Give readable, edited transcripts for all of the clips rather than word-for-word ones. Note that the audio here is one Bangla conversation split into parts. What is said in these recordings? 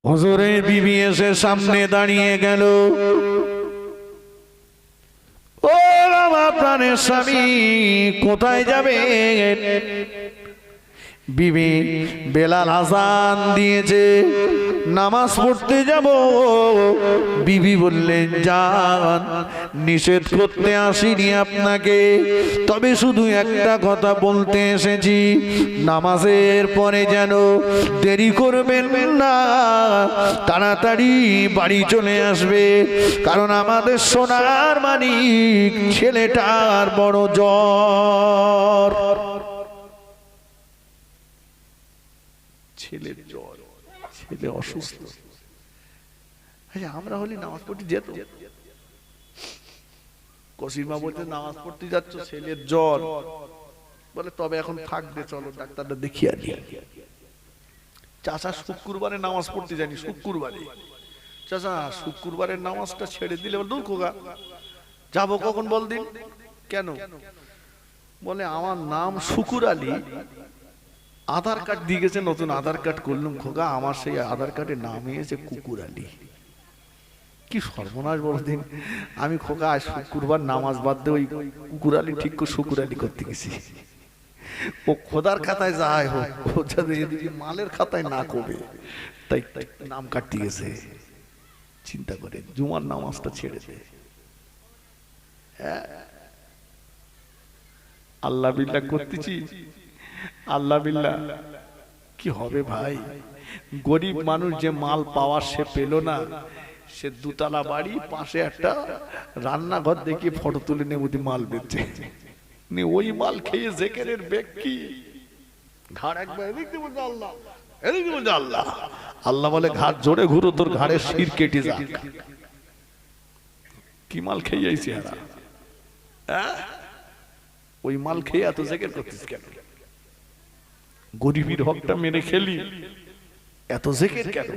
হুজুরের বিবি এসে সামনে দাঁড়িয়ে গেল। ও আমার প্রাণের স্বামী, কোথায় যাবে? বিবি বেলাল আযান দিয়েছে, নামাজ পড়তে যাব। বিবি বললেন, যান, নিষেধ করতে আসিনি আপনাকে, তবে শুধু একটা কথা বলতে এসেছি, নামাজের পরে যেন দেরি করবেন না, তাড়াতাড়ি বাড়ি চলে আসবে, কারণ আমাদের সোনার মানিক ছেলেটার বড় জ্বর। ছেলের জ্বর, ছেলে অসুস্থ। আমরা হলে নামাজ পড়তে যেত, কসিমা বলতে নামাজ পড়তে যাচ্ছ, ছেলের জ্বর, বলে তবে এখন থাকবে, চলো ডাক্তারটা দেখিয়ে আনি। চাচা শুক্রবারে নামাজ পড়তে জানি, শুক্রবারে চাচা শুক্রবারের নামাজটা ছেড়ে দিলে দূর খোকা, যাবো কখন বল দিন। কেন? বলে আমার নাম শুকুর আলী, আধার কার্ড দিয়ে গেছে, নতুন আধার কার্ড করলাম খোকা, আমার সেই আধার কার্ডে নাম এসেছে কুকুর আলী। কি সর্বনাশ বলদিন। আমি খোকা আজ শুক্রবার নামাজ বাদ দিয়ে ওই কুকুর আলী ঠিক করে শুকুর আলী করতে গেছি। ও খোদার খাতায় যাই হোক, ও যাতে এদিকে মালের খাতায় না কবে, তাই নাম কাটতে গেছে। চিন্তা করে জুমার নামাজটা ছেড়ে দে। আল্লাহ বিল্লাহ করতেছি, আল্লাহ বিল্লাহ কি হবে ভাই? গরিব মানুষ যে মাল পাওয়ার সে পেল না, সে দুতলা বাড়ি, পাশে একটা রান্নাঘর দেখে ফটো তুলে নিয়ে ওদি মাল বেচছে, ওই মাল খেয়ে জেকেরের বেগ কি ঘাড় একবার এদিক দিয়ে বলছে আল্লাহ, এদিক দিয়ে বলছে আল্লাহ। আল্লাহ বলে ঘাড় জোরে ঘুরো, তোর ঘাড়ের শির কেটে যাক। কি মাল খেয়ে আইছি এরা? ওই মাল খেয়ে এত জেকের করতিস কেন? গরিবের হকটা মেরে খেলি, এত জেকের কেন?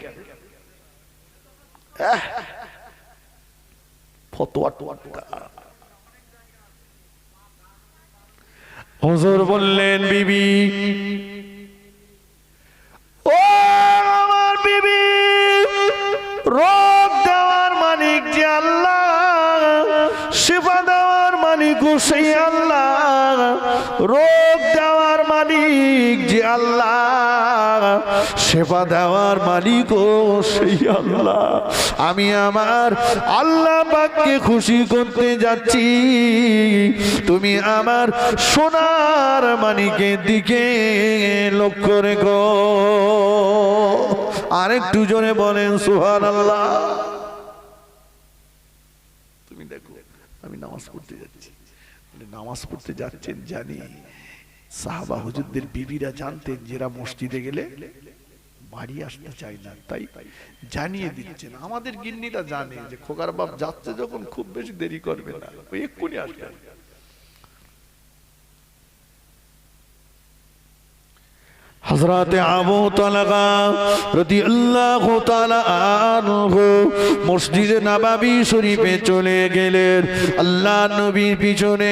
হুজুর বললেন, বিবি, ও আমার বিবি, রোগ দেওয়ার মালিক যে আল্লাহ, শিফা দেওয়ার মালিক সেই আল্লাহ, রোগ দেওয়ার মালিক যে আল্লাহ, শিফা দেওয়ার মালিক ও সেই আল্লাহ। আমি আমার আল্লাহ পাককে খুশি করতে যাচ্ছি, তুমি আমার সোনার মানিকের দিকে লক্ষ্য রেখো। আরেকটু জোরে বলেন সুবহানাল্লাহ। তুমি দেখো, আমি নামাজ পড়তে যাচ্ছি। নামাজ পড়তে যাচ্ছেন জানি, সাহাবা হুজুরদের বিবিরা জানতেন যারা মসজিদে গেলে বাড়ি আসতে চায় না, তাই জানিয়ে দিচ্ছেন। আমাদের গিন্নিরা জানে যে খোকার বাপ যাচ্ছে যখন, খুব বেশি দেরি করবে না, ওই এক্ষুনি আসবে। হযরতে আবু তালহা রাদিয়াল্লাহু তাআলা আনহু মসজিদে নববী শরীফে চলে গেলেন। আল্লাহর নবীর পিছনে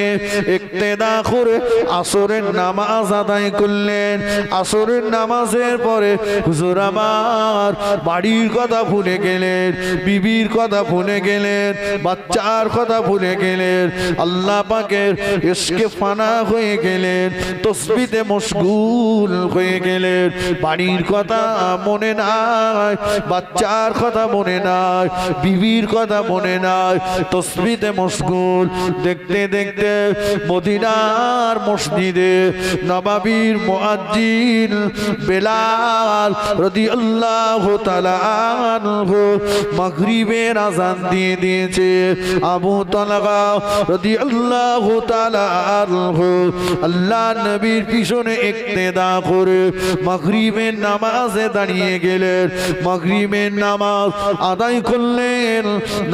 ইক্তেদা করে আসরের নামাজ আদায় করলেন। আসরের নামাজের পরে হুজুর আমার বাড়ির কথা ভুলে গেলেন, বিবির কথা ভুলে গেলেন, বাচ্চার কথা ভুলে গেলেন, আল্লাহ পাকের ইশকে ফানা হয়ে গেলেন, তাসবিতে মশগুল হয়ে গেলেন। বাড়ির কথা মনে নাই, বাচ্চার কথা মনে নাই, বিবির কথা মনে নাই, তাসবিতে মশগুল। দেখতে দেখতে মদিনার মসজিদে নববীর মুয়াজ্জিন বেলাল রাদিয়াল্লাহু তাআলা আনহু মাগরিবের আযান দিয়ে দিয়েছে। আবু তালহা রাদিয়াল্লাহু তাআলা আনহু আল্লাহর নবীর পিছনে ইক্তেদা করে মাগরিবের নামাজে দাঁড়িয়ে গেলেন। মাগরিবের নামাজ আদায় করলেন।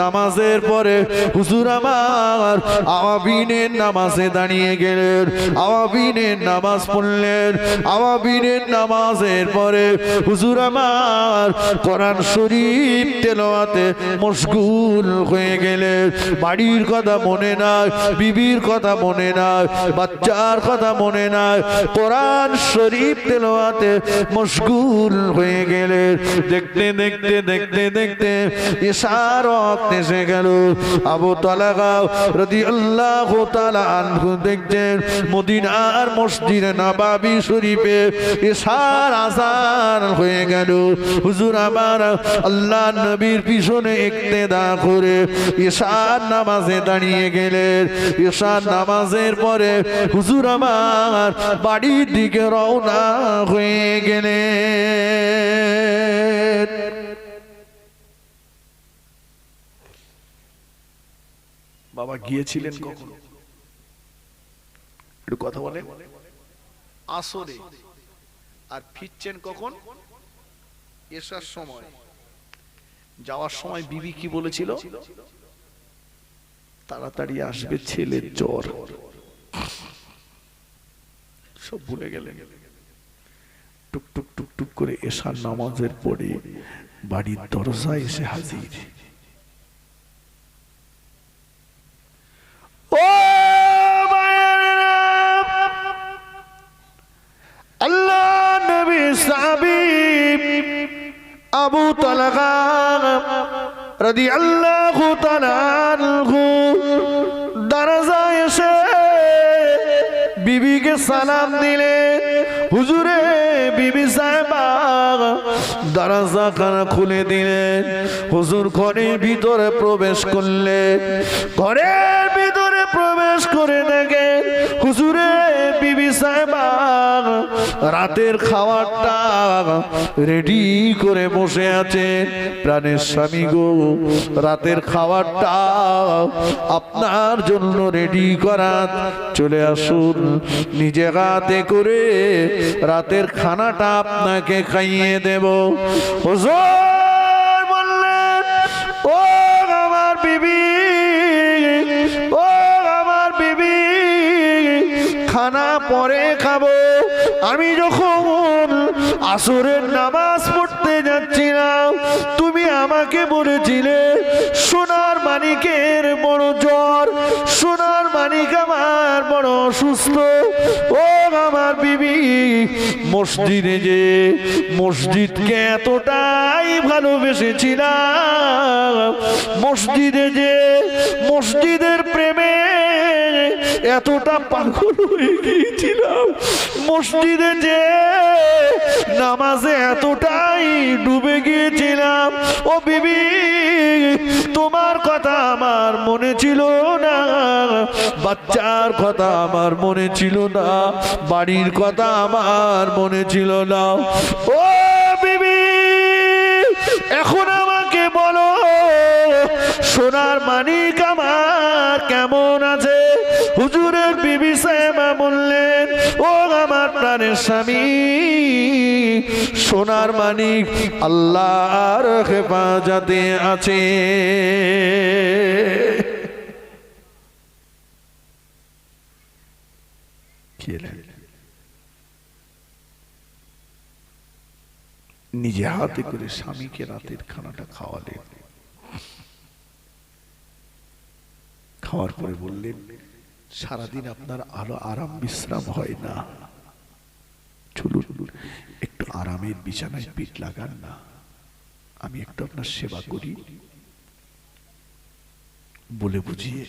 নামাজের পরে হুজুর আমার আওয়াবিনের নামাজে দাঁড়িয়ে গেলেন, আওয়াবিনের নামাজ পড়লেন। আওয়াবিনের নামাজের পরে হুজুর আমার কোরআন শরীফ তেলাওয়াতে মশগুল হয়ে গেলেন। বাড়ির কথা মনে নাই, বিবির কথা মনে নাই, বাচ্চার কথা মনে নাই, কোরআন শরীফ তেলাওয়াত তেলাওয়াতে মশগুল হয়ে গেলেন। দেখতে দেখতে দেখতে দেখতে ইশার ওয়াক্ত এসে গেল। আবু তালহা রাদিয়াল্লাহু তাআলা আনহু দেখছেন মদিনার মসজিদ নববী শরীফে ইশার আযান হয়ে গেল। হুজুর আমার আল্লাহ নবীর পিছনে ইক্তেদা করে ইশার নামাজে দাঁড়িয়ে গেলেন। ইশার নামাজের পরে হুজুর আমার বাড়ির দিকে রওনা হয়ে গেলেন। বাবা গিয়েছিলেন কখন? একটু কথা বলেন। আসরে। আর ফিরছেন কখন? এসার সময়। যাওয়ার সময় বিবি কি বলেছিল? তাড়াতাড়ি আসবে, ছেলের জ্বর। সব ভুলে গেলেন। টুক টুক টুক টুক করে এসার নামাজের পরে বাড়ির দরজায় এসে হাজির। ও আল্লাহ নবী সাহাবী আবু তালহা রাদিয়াল্লাহু তাআলা আনহু দরজায় এসে বিবিকে সালাম দিলেন। হুজুরে বিবি সাহেবা দরজা খানা খুলে দিলেন। হুজুর ঘরের ভিতরে প্রবেশ করলেন। ঘরের ভিতরে প্রবেশ করে দেখেন হুজুরে বিবি সাহেবা রাতের খাবারটা রেডি করে বসে আছেন। প্রাণের স্বামী গো, রাতের খাবারটা আপনার জন্য রেডি করা, চলে আসুন, নিজে হাতে করে রাতের খানাটা আপনাকে খাইয়ে দেব। হুজুর বললেন, ও আমার বিবি, ও আমার বিবি, খানা পরে খাবো। আমি যখন আসরের নামাজ পড়তে যাচ্ছিলাম তুমি আমাকে বলেছিলে সোনার মানিকের বড় জ্বর, সোনার মানিক আমার বড় অসুস্থ। ও আমার বিবি, মসজিদে যে মসজিদকে এতটাই ভালোবেসেছিলাম, মসজিদে যে মসজিদের প্রেমে এতটা পাগল হয়ে গিয়েছিলাম, মসজিদে যে নামাজে এতটাই ডুবে গিয়েছিলাম। ও বিবি, তোমার কথা আমার মনে ছিল না, বাচ্চার কথা আমার মনে ছিল না, বাড়ির কথা আমার মনে ছিল না। ও বিবি, এখন আমাকে বলো সোনার মানিক আমার কেমন আছে? হুজুরের বিবি সাহেবা বললেন, ও আমার প্রাণের স্বামী, সোনার মানিক আল্লাহর হেফাজতে আছে। নিজে হাতে করে স্বামীকে রাতের খানাটা খাওয়ালেন। খাওয়ার পরে বললেন, সারাদিন আপনার আলো আরাম বিশ্রাম হয় না, চলুন একটু আরামের বিছানায় পিঠ লাগান না, আমি একটু আপনার সেবা করি। বলে বুঝিয়ে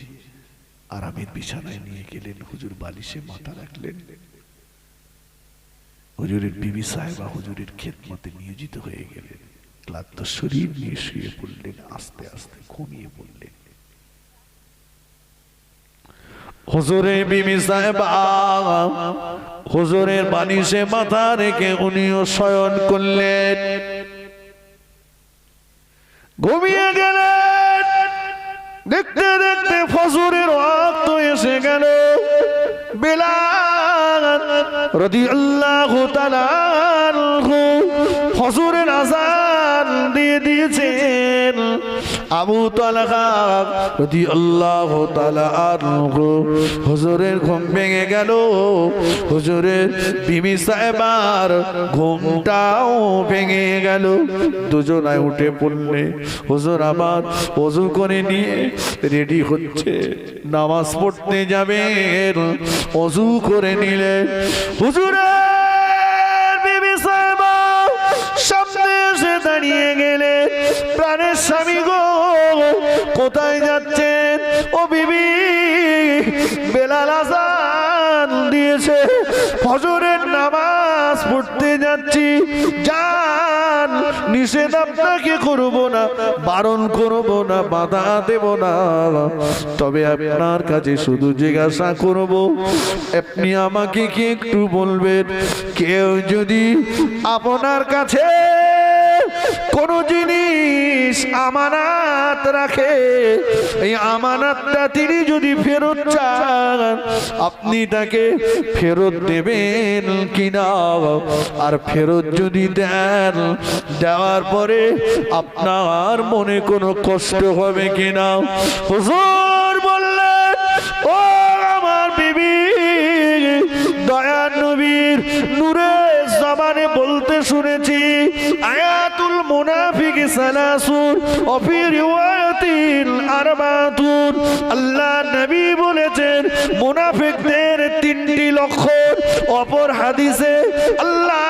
আরামের বিছানায় নিয়ে গেলেন। হুজুর বালিশে মাথা রাখলেন। হুজুরের বিবি সাহেবা হুজুরের খেদমতে নিয়োজিত হয়ে গেলেন। ক্লান্ত শরীর নিয়ে শুয়ে পড়লেন, আস্তে আস্তে ঘুমিয়ে পড়লেন। হুজুরের বিবি সাহেবা হুজুরের বালিশে মাথা রেখে উনিও শয়ন করলেন, ঘুমিয়ে গেলেন। দেখতে দেখতে ফজরের ওয়াক্ত এসে গেল। বেলাল রাদিয়াল্লাহু তাআলা আনহু ফজরের আযান দিয়ে দিয়েছেন। আবু তালহা রাদিয়াল্লাহু তাআলা আনহু হুজুরের ঘুম ভেঙে গেল। হুজুরের বিবি সাহেবার ঘুমটাও ভেঙে গেল। দুজনায় উঠে পড়লে। হুজুর আবার ওযু করে নিয়ে রেডি হচ্ছে, নামাজ পড়তে যাবেন। ওযু করে নিলেন। হুজুরের দাঁড়িয়ে গেলে, প্রাণের স্বামী গো কোথায় যাচ্ছেন? ও বিবি, বেলাল আযান দিয়েছে, ফজরের নামাজ পড়তে যাচ্ছি। যান, নিষেধ আপনাকে করব না, বারণ করব না, বাধা দেব না, তবে আপনার কাছে শুধু জিজ্ঞাসা করব, আপনি আমাকে কি একটু বলবেন, কেউ যদি আপনার কাছে কোন জিনিস আমানত রাখে, এই আমানতটা তিনি যদি ফেরত চান, আপনি তাকে ফেরত দেবেন কিনা? আর ফেরত যদি দেন, দেওয়ার পরে আপনার মনে কোনো কষ্ট হবে কিনা? হুজুর বললেন, ও আমার বিবি, দয়ার নবীর নূরে জবানে বলতে শুনেছি, আয়াতুল মুনাফিক সালাসুন ও ফি রিওয়ায়াতিন আরবাতুন। আল্লাহ নবী বলেছেন মুনাফিকদের তিনটি লক্ষণ। অপর হাদিসে আল্লাহ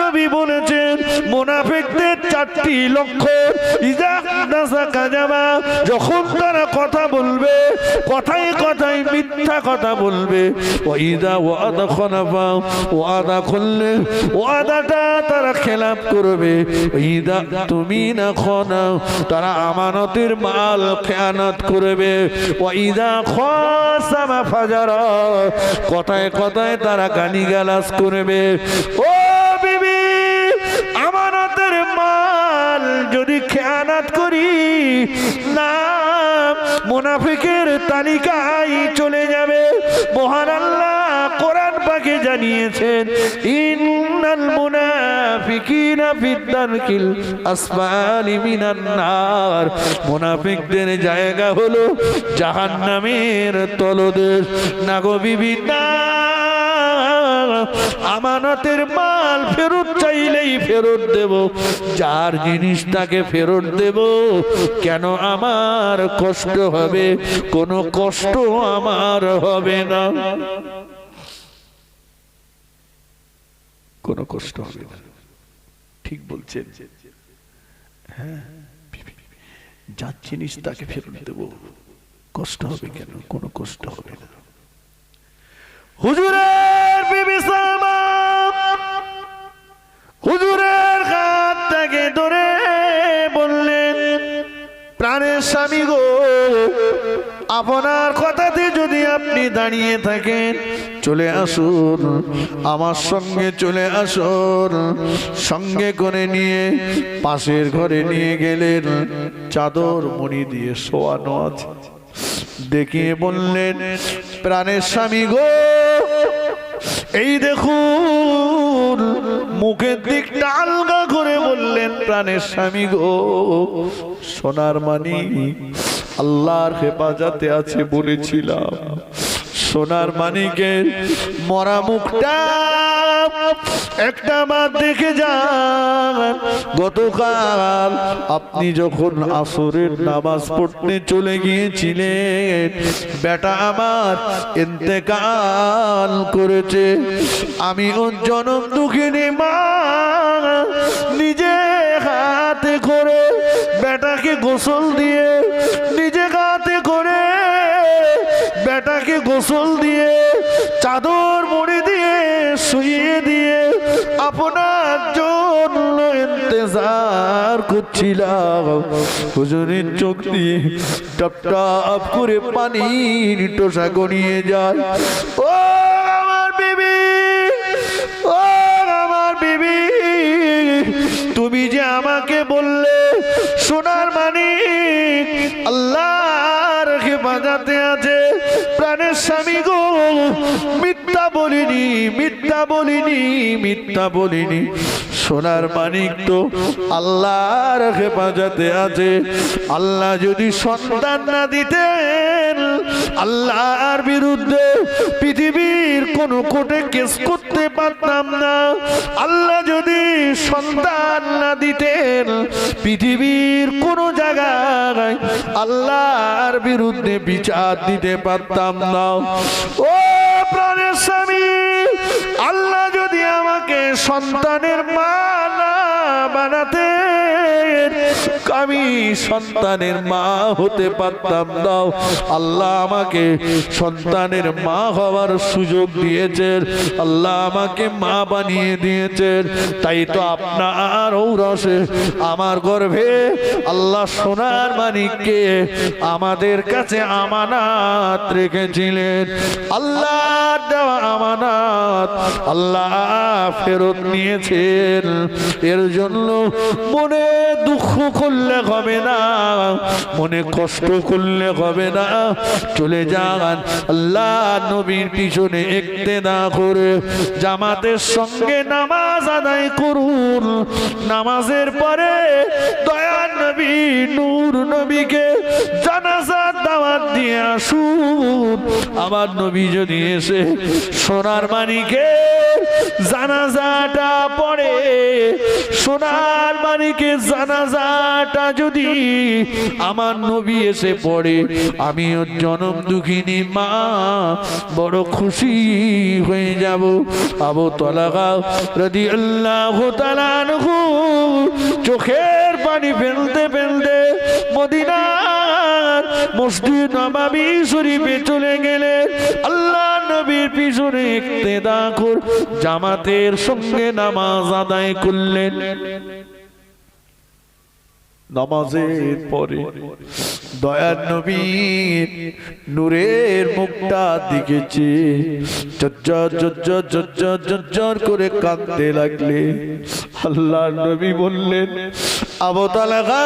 নবী বলেছেন মুনাফিকদের চারটি লক্ষণ। ইজা হাদাসা কাযাবা, যখন তারা কথা বলবে, কথায় কথায় মিথ্যা কথা বলবে। ওয়া ইজা ওয়াদা খালাফা, ওয়াদা করলে ওয়াদাটা তারা খেলাপ করবে। ইদা তুমি না খানা, তারা আমানতের মাল খেয়ানত করবে। ওয়াইদা খাসামা ফাজারা, কথায় কথায় তারা গালিগালাজ করবে। ও বিবি, আমানতের মাল যদি খেয়ানত করি, নাম মুনাফিকের তালিকায় চলে যাবে। মহান আল্লাহ কোরআন পাকে জানিয়েছেন, ইন্নাল মুনাফিকিনা ফিদ-দারকিল আসফালি মিনান নার, মুনাফিকদের জায়গা হলো জাহান্নামের তলদেশ। না গো বিবি, না, আমানতের মাল ফেরত চাইলেই ফেরত দেব, যার জিনিস তাকে ফেরত দেব। কেন আমার কষ্ট হবে? কোনো কষ্ট আমার হবে না, কোনো কষ্ট হবে না। ঠিক বলছেন? হ্যাঁ, যার জিনিস তাকে ফেরত দেব, কষ্ট হবে কেন? কোনো কষ্ট হবে না। হুজুরের বিবি সালমা হুজুরের হাত থেকে ধরে বললেন, প্রাণের স্বামী গো, আপনার কথাতে যদি আপনি দাঁড়িয়ে থাকেন, চলে আসুন আমার সঙ্গে, চলে আসুন। সঙ্গে করে নিয়ে পাশের ঘরে নিয়ে গেলেন, চাদর মুড়ি দিয়ে শোয়ানো আছে। দেখিয়ে বললেন, প্রাণের স্বামী গো, এই দেখুন। মুখের দিকটা আলগা করে বললেন, প্রাণের স্বামী গো, সোনার মানি আল্লাহর হেফাজতে আছে বলেছিলাম। সোনার মানিকের মরা মুখটা একটা বার দেখে যান। গতকাল আপনি যখন আসরের নামাজ পড়তে চলে গিয়েছিলেন, বেটা আমার ইন্তেকাল করেছে। আমি ওর জনম দুঃখিনী মা নিজে হাতে করে বেটাকে গোসল দিয়ে, নিজে হাতে করে বেটাকে গোসল দিয়ে, চাদর মুড়ি দিয়ে শুইয়ে দিয়ে আপনার জন্য ইন্তজার করছিলাম। হুজুরের চোখ দিয়ে টপ টপ করে পানির টোসা গড়িয়ে যায়। ও আমার বিবি, ও আমার বিবি, তুমি যে আমাকে বললে সোনার মানিক আল্লাহর হেফাজতে আছে, প্রাণের স্বামী গো, মিথ্যা বলিনি, মিথ্যা বলিনি, মিথ্যা বলিনি। সোনার মানিক তো আল্লাহর হেফাজতে আছে। আল্লাহ যদি সন্তান না দিতেন, আল্লাহর বিরুদ্ধে পৃথিবীর কোন কোর্টে কেস করতে পারতাম না। আল্লাহ যদি সন্তান না দিতেন, পৃথিবীর কোন জায়গায় আল্লাহর বিরুদ্ধে বিচার দিতে পারতাম না। ও প্রাণের স্বামী, আল্লাহ যদি আমাকে সন্তানের মা না আমানাতের আমি সন্তানের মা হতে পারতাম দাও। আল্লাহ আমাকে সন্তানের মা হওয়ার সুযোগ দিয়েছেন, আল্লাহ আমাকে মা বানিয়ে দিয়েছেন। তাই তো আপনার ঔরসে আমার গর্ভে আল্লাহ সোনার মানিককে আমাদের কাছে আমানত রেখেছিলেন। আল্লাহ দেওয়া আমানত আল্লাহ ফেরত নিয়েছেন। এর জন্য মনে দুঃখ করলে হবে না, মনে কষ্ট করলে হবে না। চলে যান আল্লাহ নবীর পিছনে ইক্তেদা করে জামাতের সঙ্গে নামাজ আদায় করুন। নামাজের পরে দয়ার নবী নূর নবীকে জানাজার দাওয়াত দিয়ে আসুন। আমার নবী যদি এসে সোনার মানিকে জানাজাটা পড়ে, সোনার মানিকে জানাজাটা যদি আমার নবী এসে পড়ে, আমিও জনম দুঃখিনী মা বড় খুশি হয়ে যাব। আবু তালহা রাদিয়াল্লাহু তাআলা আনহু চোখের পানি ফেলতে ফেলতে মদিনার মসজিদ নববী শরীফে চলে গেলেন। আল্লাহ নবীর পিছনে ইক্তেদা করে জামাতের সঙ্গে নামাজ আদায় করলেন। নামাজের পরে দয়ার নবীর নূরের মুখটা দিকেছে, জজ্জর জজ্জর জজ্জর জজ্জর করে কাঁদতে লাগলে। আল্লাহ নবী বললেন, আবু তালহা,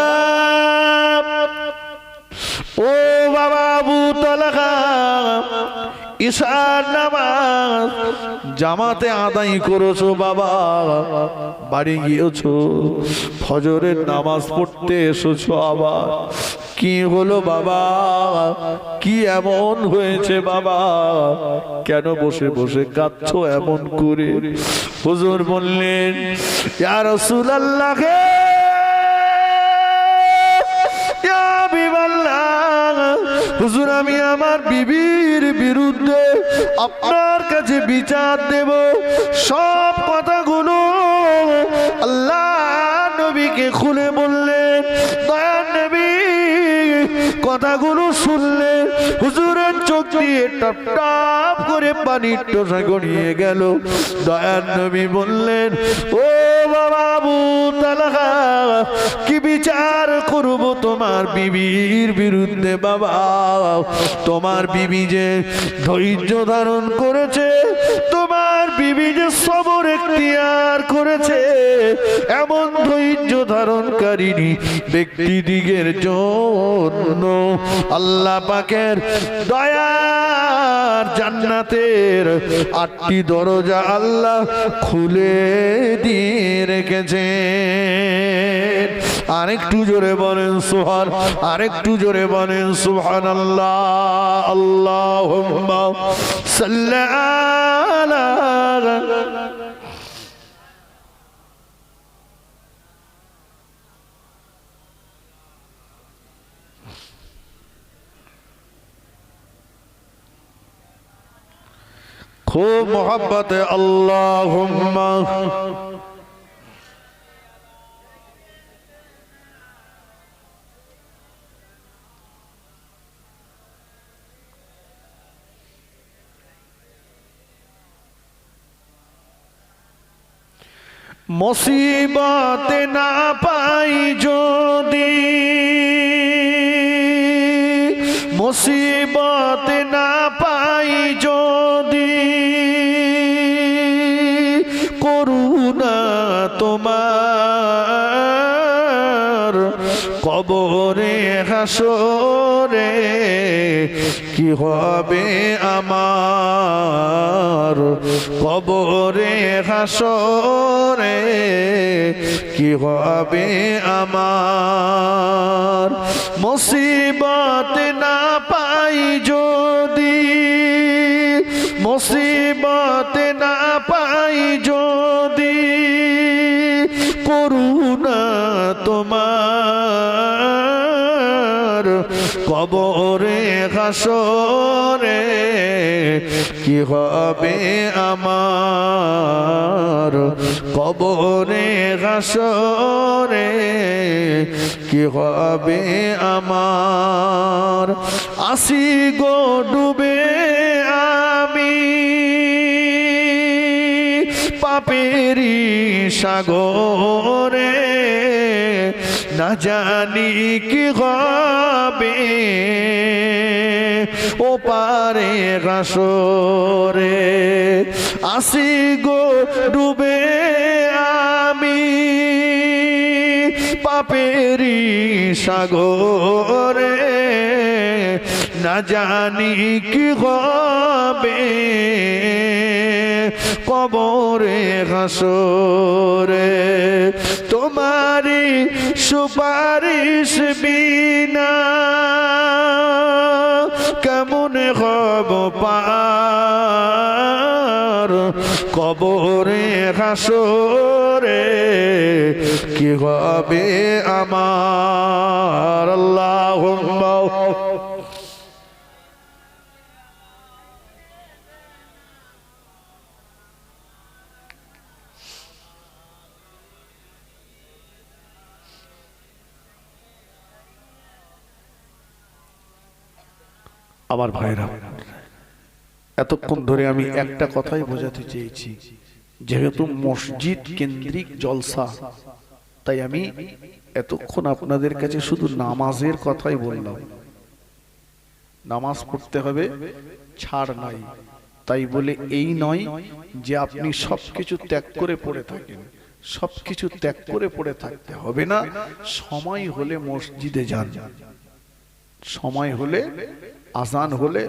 ও বাবা আবু তালহা, ঈশার নামাজ জামাতে আদায় করেছো বাবা, বাড়ি গিয়েছো, ফজরের নামাজ পড়তে এসেছো আবার। কি হলো বাবা, কি এমন হয়েছে বাবা, কেন বসে বসে কাঁদছো এমন করে? হুজুর বললেন, ইয়া রাসূলুল্লাহ, হুজুর আমি আমার বিবির বিরুদ্ধে আপনার কাছে বিচার দেব। সব কথাগুলো আল্লাহ নবীকে খুলে বললেন। দয়ার নবী কথাগুলো শুনলে হুজুরের চোখ দিয়ে টপ টপ করে পানির টোসা গড়িয়ে গেল। দয়ার নবী বললেন, ও বাবা আবু তালহা, কি বিচার করব তোমার বিবির বিরুদ্ধে বাবা? তোমার বিবি যে ধৈর্য ধারণ করেছে, তোমার বিবি যে সবর এখতিয়ার করেছে, এমন ধৈর্য ধারণকারিনী ব্যক্তিদিগের জন্য আল্লাহ পাকের দয়ার জান্নাতের 8টি দরজা আল্লাহ খুলে দিয়ে রেখেছেন। আরেকটু জোরে বলেন সুবহান, আরেকটু জোরে বলেন সুবহানাল্লাহ। আল্লাহুম্মা সাল্লি আলা খুব মোহাব্বতে আল্লাহুম্মা মুসিবত না পাই যদি, মুসিবত না পাই যদি, করুণা তোমার কবরে হাসরে কি হবে আমার? কবরে হাসরে কি হবে আমার? মুসিবত না পাই যদি, মুসিবত না পাই যদি, করুণা তোমার কবরে হাসরে কি হবে আমার, কবরে হাসরে কি হবে আমার। আসি গো ডুবে আমি পাপেরি সাগরে, না জানি কি হবে ও পারে হাসরে। আসি গো ডুবে আমি পাপেরি সাগরে, না জানি কি হবে কবরে হাসরে। তোমারি সুপারিশ বিনা কেমন হব পার, কবরে হাসরে কি হবে আমার। আল্লাহুম্মা আমার ভাইরা, এতক্ষণ ধরে আমি একটা কথাই বোঝাতে চেয়েছি, যেহেতু মসজিদ কেন্দ্রিক জলসা, তাই আমি এতক্ষণ আপনাদের কাছে শুধু নামাজের কথাই বললাম। নামাজ পড়তে হবে, ছাড় নাই। তাই বলে এই নয় যে আপনি সবকিছু ত্যাগ করে পড়ে থাকেন, সবকিছু ত্যাগ করে পড়ে থাকতে হবে না। সময় হলে মসজিদে যান, সময় হলে আজান হলে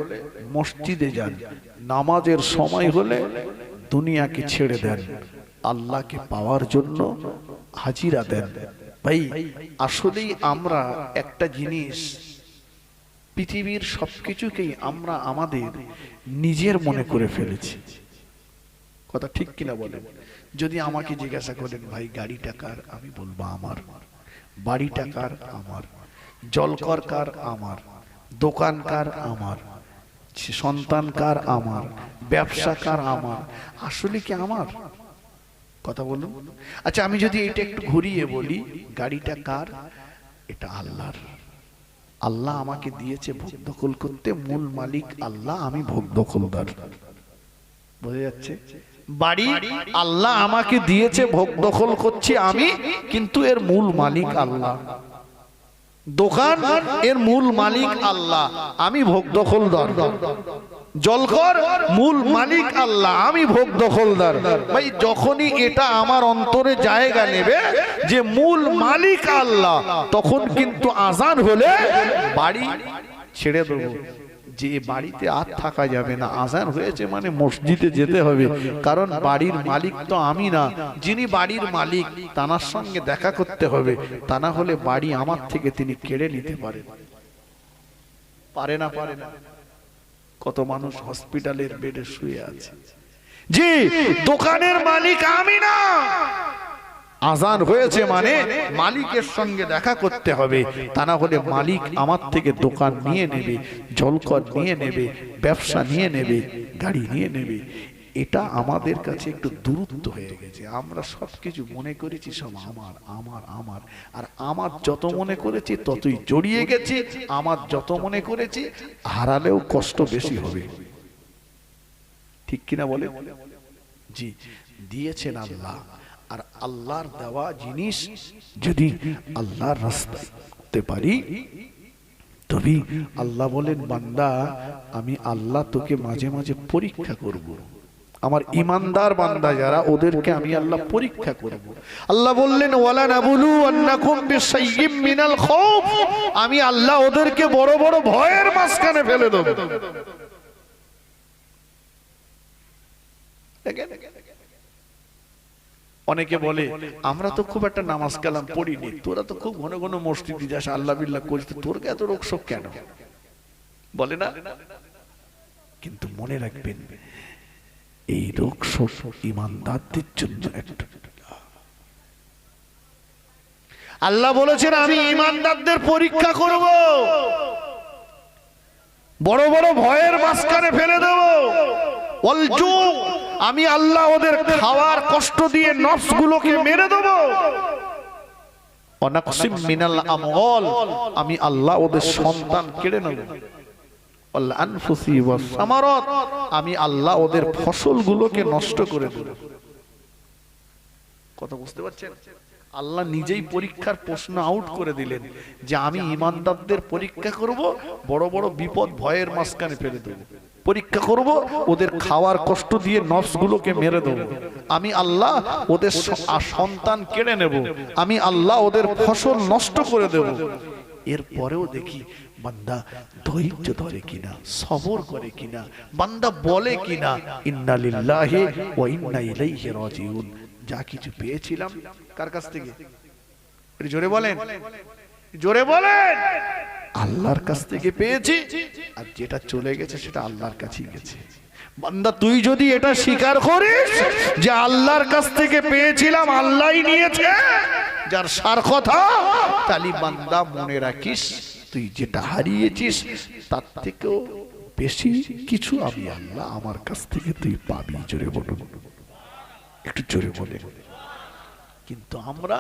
মসজিদে যান, নামাজের সময় হলে দুনিয়াকে ছেড়ে দেন, আল্লাহকে পাওয়ার জন্য হাজিরা দেন। ভাই আসলেই আমরা একটা জিনিস, পৃথিবীর সবকিছুকেই আমরা আমাদের নিজের মনে করে ফেলেছি। কথা ঠিক কিনা বলেন? যদি আমাকে জিজ্ঞাসা করেন ভাই গাড়িটা কার, আমি বলবো আমার। বাড়িটা কার? আমার। জলকর কার? আমার। দোকান কার? আমার। সন্তান কার? আমার। ব্যবসা কার? আমার। আসলে কি আমার? কথা বলুন। আচ্ছা আমি যদি এটা একটু ঘুরিয়ে বলি, গাড়িটা কার? এটা আল্লাহর। আল্লাহ আমাকে দিয়েছে ভোগ দখল করতে, মূল মালিক আল্লাহ, আমি ভোগ দখলদার। বোঝা যাচ্ছে? বাড়ি আল্লাহ আমাকে দিয়েছে, ভোগ দখল করছি আমি, কিন্তু এর মূল মালিক আল্লাহ। দোকান এর মূল মালিক আল্লাহ, আমি ভোগ দখলদার। জলকর মূল মালিক আল্লাহ, আমি ভোগ দখলদার। ভাই যখনই এটা আমার অন্তরে জায়গা নেবে যে মূল মালিক আল্লাহ, তখন কিন্তু আজান হলে বাড়ি ছেড়ে দেবো। যে বাড়িতে আর থাকা যাবে না, আজান হয়েছে মানে মসজিদে যেতে হবে, কারণ বাড়ির মালিক তো আমি না, যিনি বাড়ির মালিক তার সঙ্গে দেখা করতে হবে, তা না হলে বাড়ি আমার থেকে তিনি কেড়ে নিতে পারে। পারে না? পারে না। কত মানুষ হসপিটালের বেডে শুয়ে আছে। জি, দোকানের মালিক আমি না, আজান হয়েছে মানে মালিকের সঙ্গে দেখা করতে হবে, তা না হলে মালিক আমার থেকে দোকান নিয়ে নেবে, জলকর নিয়ে নেবে, ব্যবসা নিয়ে নেবে, গাড়ি নিয়ে নেবে। এটা আমাদের কাছে একটু দূরত্ব হয়ে গেছে। আমরা সবকিছু মনে করেছি সব আমার আমার আমার, আর আমার যত মনে করেছি ততই জড়িয়ে গেছি। আমার যত মনে করেছি হারালেও কষ্ট বেশি হবে। ঠিক কিনা বলে? জি, দিয়েছেন আল্লাহ, আর আল্লাহর দেওয়া জিনিস যদি আল্লাহর রাস্তায় করতে পারি, তবে আল্লাহ বলেন বান্দা আমি আল্লাহ তোকে মাঝে মাঝে পরীক্ষা করব। আমার ইমানদার বান্দা যারা, ওদেরকে আমি আল্লাহ পরীক্ষা করব। আল্লাহ বললেন ওয়ালা নাবুলু আন্নাকুম বিশাইয়্যিম মিনাল খাউফ, আমি আল্লাহ ওদেরকে বড় বড় ভয়ের মাঝখানে ফেলে দেব। অনেকে বলে আমরা তো খুব একটা নামাজ কালাম পড়িনি, তোরা তো খুব ঘন ঘন মসজিদে যাস, আল্লাহ বিল্লাহ করিস, তোর এত রোগ শোক কেন? বলে না? কিন্তু মনে রাখবেন এই রোগ শোক ইমানদারদের জন্য একটা। আল্লাহ বলেছেন আমি ঈমানদারদের পরীক্ষা করব, বড় বড় ভয়ের মাঝখানে ফেলে দেব। ওয়ালজু, আমি আল্লাহ ওদের খাওয়ার কষ্ট দিয়ে নফসগুলোকে মেরে দেব। ওয়ানাকসিম মিনাল আমওয়াল, আমি আল্লাহ ওদের সন্তান কেড়ে নেব। ওয়াল আনফুসি ওয়াস সামারাত, আমি আল্লাহ ওদের ফসলগুলোকে নষ্ট করে দেব। কথা বুঝতে পারছেন? আল্লাহ নিজেই পরীক্ষার প্রশ্ন আউট করে দিলেন যে আমি ঈমানদারদের পরীক্ষা করব, বড় বড় বিপদ ভয়ের মাঝখানে ফেলে দেব, পরীক্ষা করব, ওদের খাওয়ার কষ্ট দিয়ে নফসগুলোকে মেরে দেব, আমি আল্লাহ ওদের সন্তান কেড়ে নেব, আমি আল্লাহ ওদের ফসল নষ্ট করে দেব। এরপরেও দেখি বান্দা ধৈর্য ধরে কিনা, সবর করে কিনা, বান্দা বলে কিনা ইন্না লিল্লাহি ওয়া ইন্না ইলাইহি রাজিউন। যা কিছু পেয়েছিলাম কার কাছ থেকে? জোরে বলেন, জোরে বলেন। আল্লাহর কাছ থেকে পেয়েছি, আর যেটা চলে গেছে সেটা আল্লাহর কাছেই গেছে। বান্দা তুই যদি এটা স্বীকার করিস যে আল্লাহর কাছ থেকে পেয়েছিলাম, আল্লাহই নিয়েছে, যার সার কথা, তালি বান্দা মনে রাখিস তুই যেটা হারিয়েছিস তার থেকেও বেশি কিছু আমি আল্লাহ আমার কাছ থেকে তুই পাবি। জোরে বলুন, একটু জোরে বলে। কিন্তু আমরা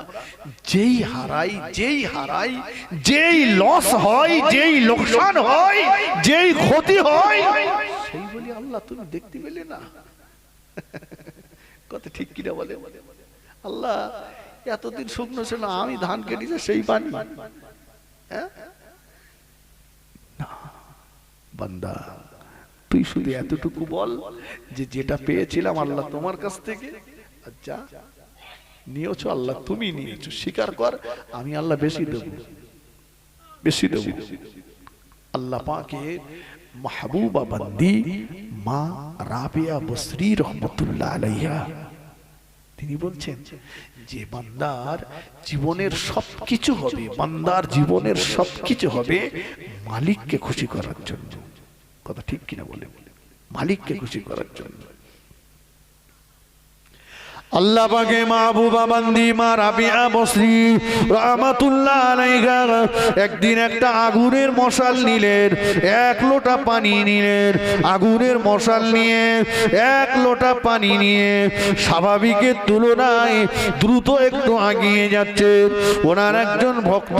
যেই হারাই, যেই লস হয়, যেই লোকসান হয়, যেই ক্ষতি হয়, সেই বলি আল্লাহ তুমি দেখতে পেলে না। কথা ঠিক কিনা বলে? আল্লাহ এতদিন শুকনো ছিল, আমি ধান কেটেছি সেই পানি। বান্দা তুই শুধু এতটুকু বল যে যেটা পেয়েছিলাম আল্লাহ তোমার কাছ থেকে, আচ্ছা নিয়েছো আল্লাহ, তুমি নিয়েছো, স্বীকার কর, আমি আল্লাহ বেশি দেব, বেশি দেব। আল্লাহ পাকের মাহবুবা বান্দি মা রাবিয়া বসরি রহমতুল্লাহ আলাইহা তিনি বলছেন যে বান্দার জীবনের সবকিছু হবে, বান্দার জীবনের সবকিছু হবে মালিককে খুশি করার জন্য। কথা ঠিক কিনা বলে? মালিককে খুশি করার জন্য। আল্লাহ পাকে মাহবুবা বান্দি মা রাবিয়া বসরি রাহমাতুল্লাহ আলাইহা একদিন একটা আগুনের মশাল নিলেন, এক লোটা পানি নিলেন, আগুনের মশাল নিয়ে এক লোটা পানি নিয়ে স্বাভাবিকের তুলনায় দ্রুত একটু এগিয়ে যাচ্ছে। ওনার একজন ভক্ত,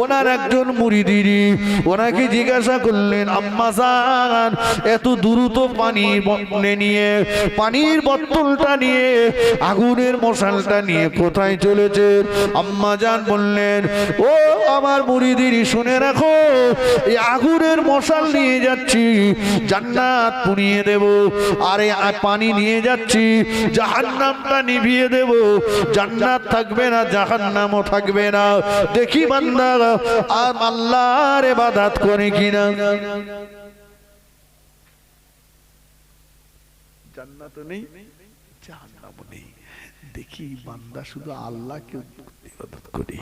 ওনার একজন মুরিদি ওনাকে জিজ্ঞাসা করলেন, আম্মা জান এত দ্রুত পানি নিয়ে, পানির বোতলটা নিয়ে, আগুনের মশালটা নিয়ে কোথায় চলেছে? আম্মা জান বললেন, ও আমার মুরিদিনী শুনে রাখো, এই আগুনের মশাল নিয়ে যাচ্ছি জান্নাত পুড়িয়ে দেব, আর এই পানি নিয়ে যাচ্ছি জাহান্নামটা নিভিয়ে দেব, জান্নাত থাকবে না জাহান্নামও থাকবে না। দেখি বান্দা আর আল্লাহর ইবাদত করে কিনা। জান্নাত নেই, জাহান্নাম নেই, দেখি বান্দা শুধু আল্লাহকে ইবাদত করে।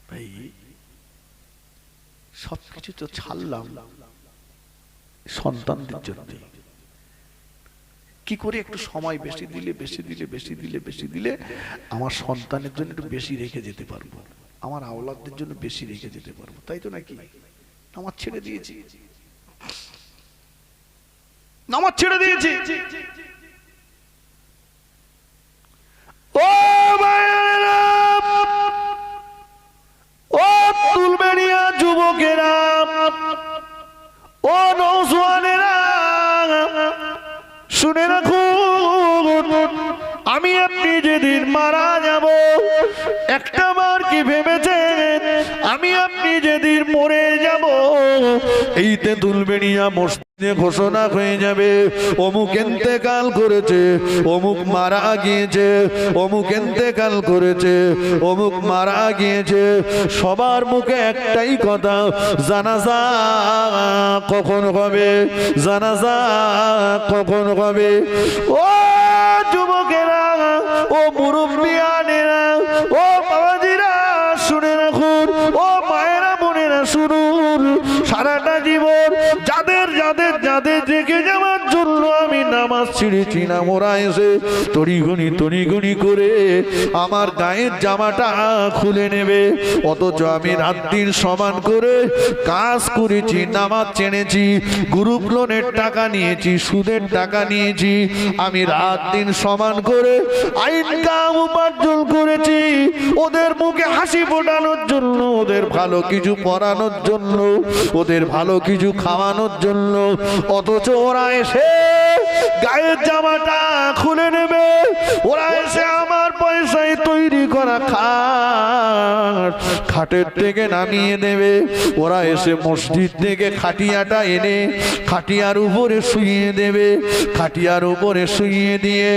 ভাই সবকিছু তো ছাড়লাম সন্তানদের জন্য, কি করে একটু সময় বেশি দিলে বেশি দিলে আমার সন্তানের জন্য একটু বেশি রেখে যেতে পারবো, আমার আওলাদদের জন্য বেশি রেখে যেতে পারবো, তাই তো নাকি? নামাজ ছেড়ে দিয়েছি, নামাজ ছেড়ে দিয়েছি। ও ভাইয়েরা, ও তুলবেড়িয়া যুবকেরা, ও নওজোয়ানেরা, শুনে রাখুন, আমি আপনি যেদিন মারা যাব, একটা বার কি ভেবেছেন আমি আপনি যেদিন মরে যাব, এইতে তুলবেড়িয়া মসজিদে ঘোষণা হয়ে যাবে, অমুক ইন্তেকাল করেছে, অমুক মারা গিয়েছে, অমুক ইন্তেকাল করেছে, অমুক মারা গিয়েছে। সবার মুখে একটাই কথা, জানাজা কখন হবে, জানাজা কখন হবে। ও যুবকেরা, ও মুরব্বিয়ানেরা, ও বাবাজিরা, শুনে রাখুন, ও মায়েরা বোনেরা শুনুন, সারাটা জীবন যাদের যাদের যাদের রেখে যাওয়ার জন্য আমি নামাজ ছেড়েছি না, ওরা এসে তড়িঘড়ি করে আমার গায়ের জামাটা খুলে নেবে। অথচ আমি রাত দিন সমান করে কাজ করেছি, নামাজ ছেড়েছি, গ্রুপ লোনের টাকা নিয়েছি, সুদের টাকা নিয়েছি, আমি রাত দিন সমান করে ইনকাম উপার্জন করেছি ওদের মুখে হাসি ফোটানোর জন্য, ওদের ভালো কিছু পড়ানোর জন্য, ওদের ভালো কিছু খাওয়ানোর জন্য। অথচ ওরা এসে গায়ের জামাটা খুলে নেবে, ওরা এসে আমার পয়সায় তৈরি করা খাটের থেকে নামিয়ে দেবে। ওরা এসে মসজিদ থেকে খাটিয়াটা এনে খাটিয়ার উপরে শুইয়ে দেবে, খাটিয়ার উপরে শুইয়ে দিয়ে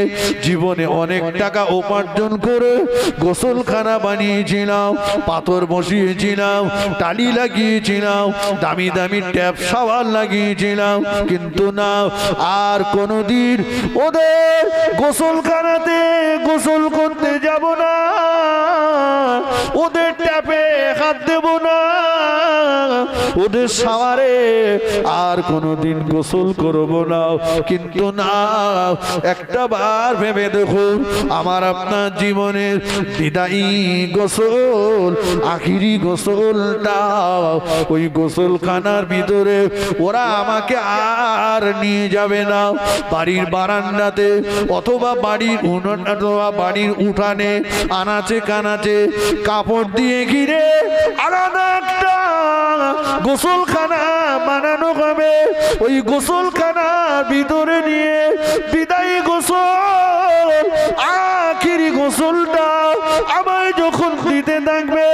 জীবনে অনেক টাকা উপার্জন করে গোসলখানা বানিয়েছিলাম, পাথর বসিয়েছিলাম, টালি লাগিয়েছিলাম, দামি দামি ট্যাপ শাওয়ার লাগিয়েছিলাম, কিন্তু না, আর কোনোদিন ওদের গোসলখানাতে গোসল করতে যাব না, ওদের ট্যাপে হাত দেব না, ওদের শাওয়ারে আর কোনোদিন গোসল করব না। কিন্তু না, একটা বার ভেবে দেখুন, আমার আপনার জীবনের বিদায়ী গোসল, আখিরি গোসলটা ওই গোসলখানার ভিতরে ওরা আমাকে আর নিয়ে যাবে না। বাড়ির বারান্দাতে অথবা বাড়ির উঠানে আনাচে কানাচে কাপড় দিয়ে ঘিরে আলাদা একটা গোসলখানা বানানো হবে। ওই গোসলখানার ভিতরে নিয়ে বিদায়ী গোসল, আখিরি গোসলটা আমায় যখন দিতে থাকবে,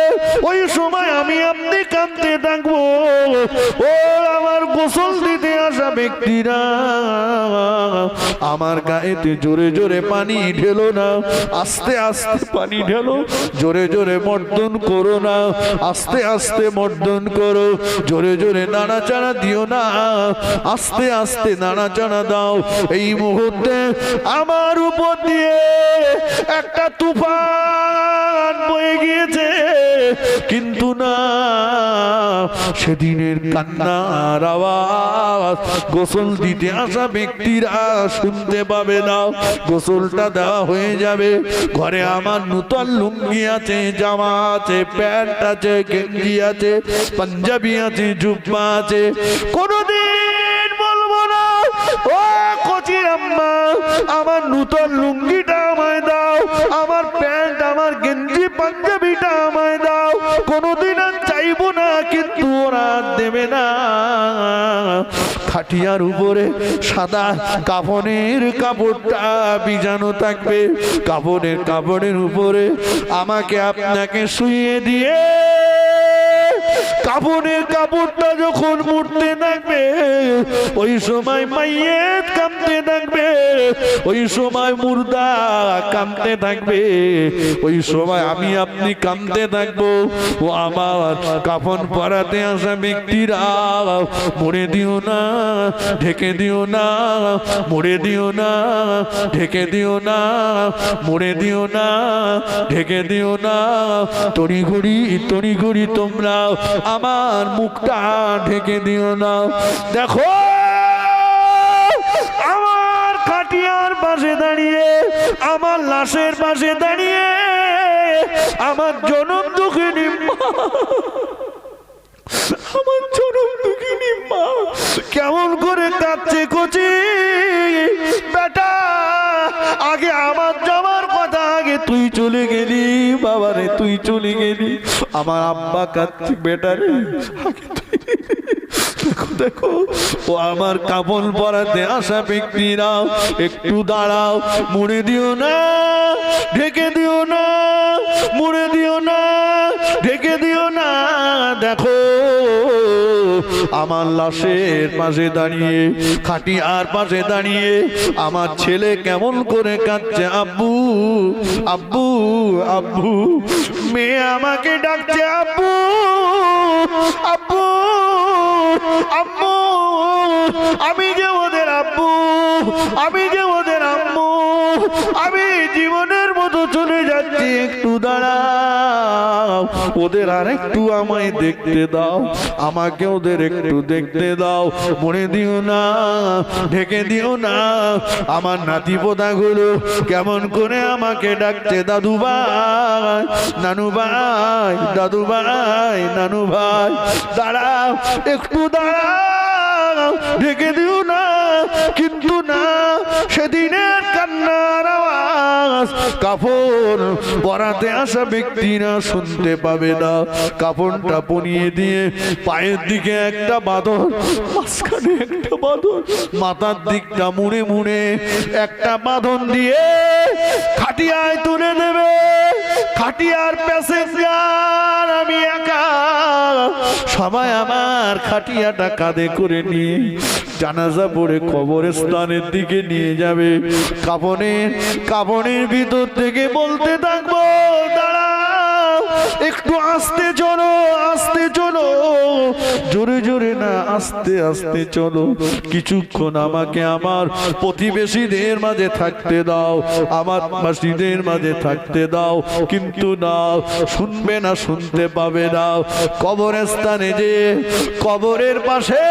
ওই সময় আমি আপনি কাঁদতে থাকবো। ও আমার গোসল দিতে আসা ব্যক্তিরা, আমার গায়েতে জোরে জোরে পানি ঢেলো না, আস্তে আস্তে পানি ঢেলো, জোরে জোরে মর্দন করো না, আস্তে আস্তে মর্দন করো, জোরে জোরে নাড়াচাড়া দিও না, আস্তে আস্তে নাড়াচাড়া দাও। এই মুহূর্তে আমার উপর দিয়ে একটা তুফান বয়ে গিয়েছে, কিন্তু না, সেদিনের কান্নার আওয়াজ গোসল দিতে আসা ব্যক্তিরা শুনতে পাবে না। গোসলটা দেওয়া হয়ে যাবে, ঘরে আমার নূতন লুঙ্গি আছে, জামা আছে, প্যান্ট আছে, গেঞ্জি আছে, পাঞ্জাবি আছে, জুব্বা আছে। কোনদিন বলবো না ও কচির আম্মা আমার নূতন লুঙ্গিটা আমায় দাও, আমার প্যান্ট, আমার গেঞ্জি, পাঞ্জাবিটা আমায় দাও, কোনদিন আর চাইবো না। কিন্তু ওরা দেবে না। খাটিয়ার উপরে সাদা কাফনের কাপড়টা বিছানো থাকবে, কাপড়ের উপরে আমাকে আপনাকে শুইয়ে দিয়ে কাফনের কাপড়টা যখন মুড়তে থাকবে, ওই সময় মাইয়েত কাঁদতে থাকবে, ওই সময় মুর্দা কাঁদতে থাকবে, ওই সময় আমি আপনি কাঁদতে থাকবো। ও আমার কাফন পরাতে আসা ব্যক্তিরা, মুড়ে দিও না, ঢেকে দিও না, মুড়ে দিও না, ঢেকে দিও না, মুড়ে দিও না, ঢেকে দিও না, তড়িঘড়ি তোমরা আমার মুখটা ঢেকে দিও না। দেখো আমার খাটিয়ার পাশে দাঁড়িয়ে, আমার লাশের পাশে দাঁড়িয়ে আমার জনম দুঃখিনী মা, আমার জনম দুঃখিনী মা কেমন করে কাঁদছে। কচি বেটা, আগে আমার যাওয়ার কথা, আগে তুই চলে গেলি বাবারে, তুই চলে গেলি। আমার আব্বা কাঁদছে, বেটা রে আগে তুই। দেখো দেখো, ও আমার কাপন পরাতে আসা ব্যক্তিরা, একটু দাঁড়াও, মুড়ে দিও না, ঢেকে দিও না, মুড়ে দিও না, ঢেকে দিও না। দেখো আমার লাশের পাশে দাঁড়িয়ে, খাটিয়ার পাশে দাঁড়িয়ে আমার ছেলে কেমন করে কাঁদছে, আব্বু আব্বু আব্বু। মেয়ে আমাকে ডাকছে আব্বু আব্বু আব্বু, আমি যে ওদের আব্বু, আমি যে ওদের আম্মু, আমি জীবনের মতো চলে যাচ্ছি, একটু দাঁড়াও। ওদের আর একটু আমায় দেখতে দাও, আমাকে ওদের একটু দেখতে দাও, মনে দিও না, ঢেকে দিও না। আমার নাতিপোতা গুলো কেমন করে আমাকে ডাকছে, দাদু ভাই, নানু ভাই, দাদু ভাই, নানু ভাই, দাঁড়াও, একটু দাঁড়াও, ঢেকে দিও না। কিন্তু না, সেদিনের কান্নার আওয়াজ কাফন পরাতে আসা ব্যক্তিরা শুনতে পাবে না। কাফনটা পরিয়ে দিয়ে পায়ের দিকে একটা বাঁধন, মাঝখানে একটা বাঁধন, মাথার দিকটা মুড়ে মুড়ে একটা বাঁধন দিয়ে খাটিয়ায় তুলে দেবে। খাটিয়ার প্যাসেঞ্জার আমি একা, সবাই আমার খাটিয়াটা কাঁধে করে নিয়ে জানাজা পড়ে কবরস্থানের দিকে নিয়ে যাবে। কাফনের ভিতর থেকে বলতে থাকবো, দাঁড়াও, একটু আস্তে চলো, আস্তে চলো, জোরে জোরে না, আস্তে আস্তে চলো। কিছুক্ষণ আমাকে আমার প্রতিবেশীদের মাঝে থাকতে দাও, আমার বাসীদের মাঝে থাকতে দাও। কিন্তু না, শুনবে না, শুনতে পাবে না। কবরস্থানে যে কবরের পাশে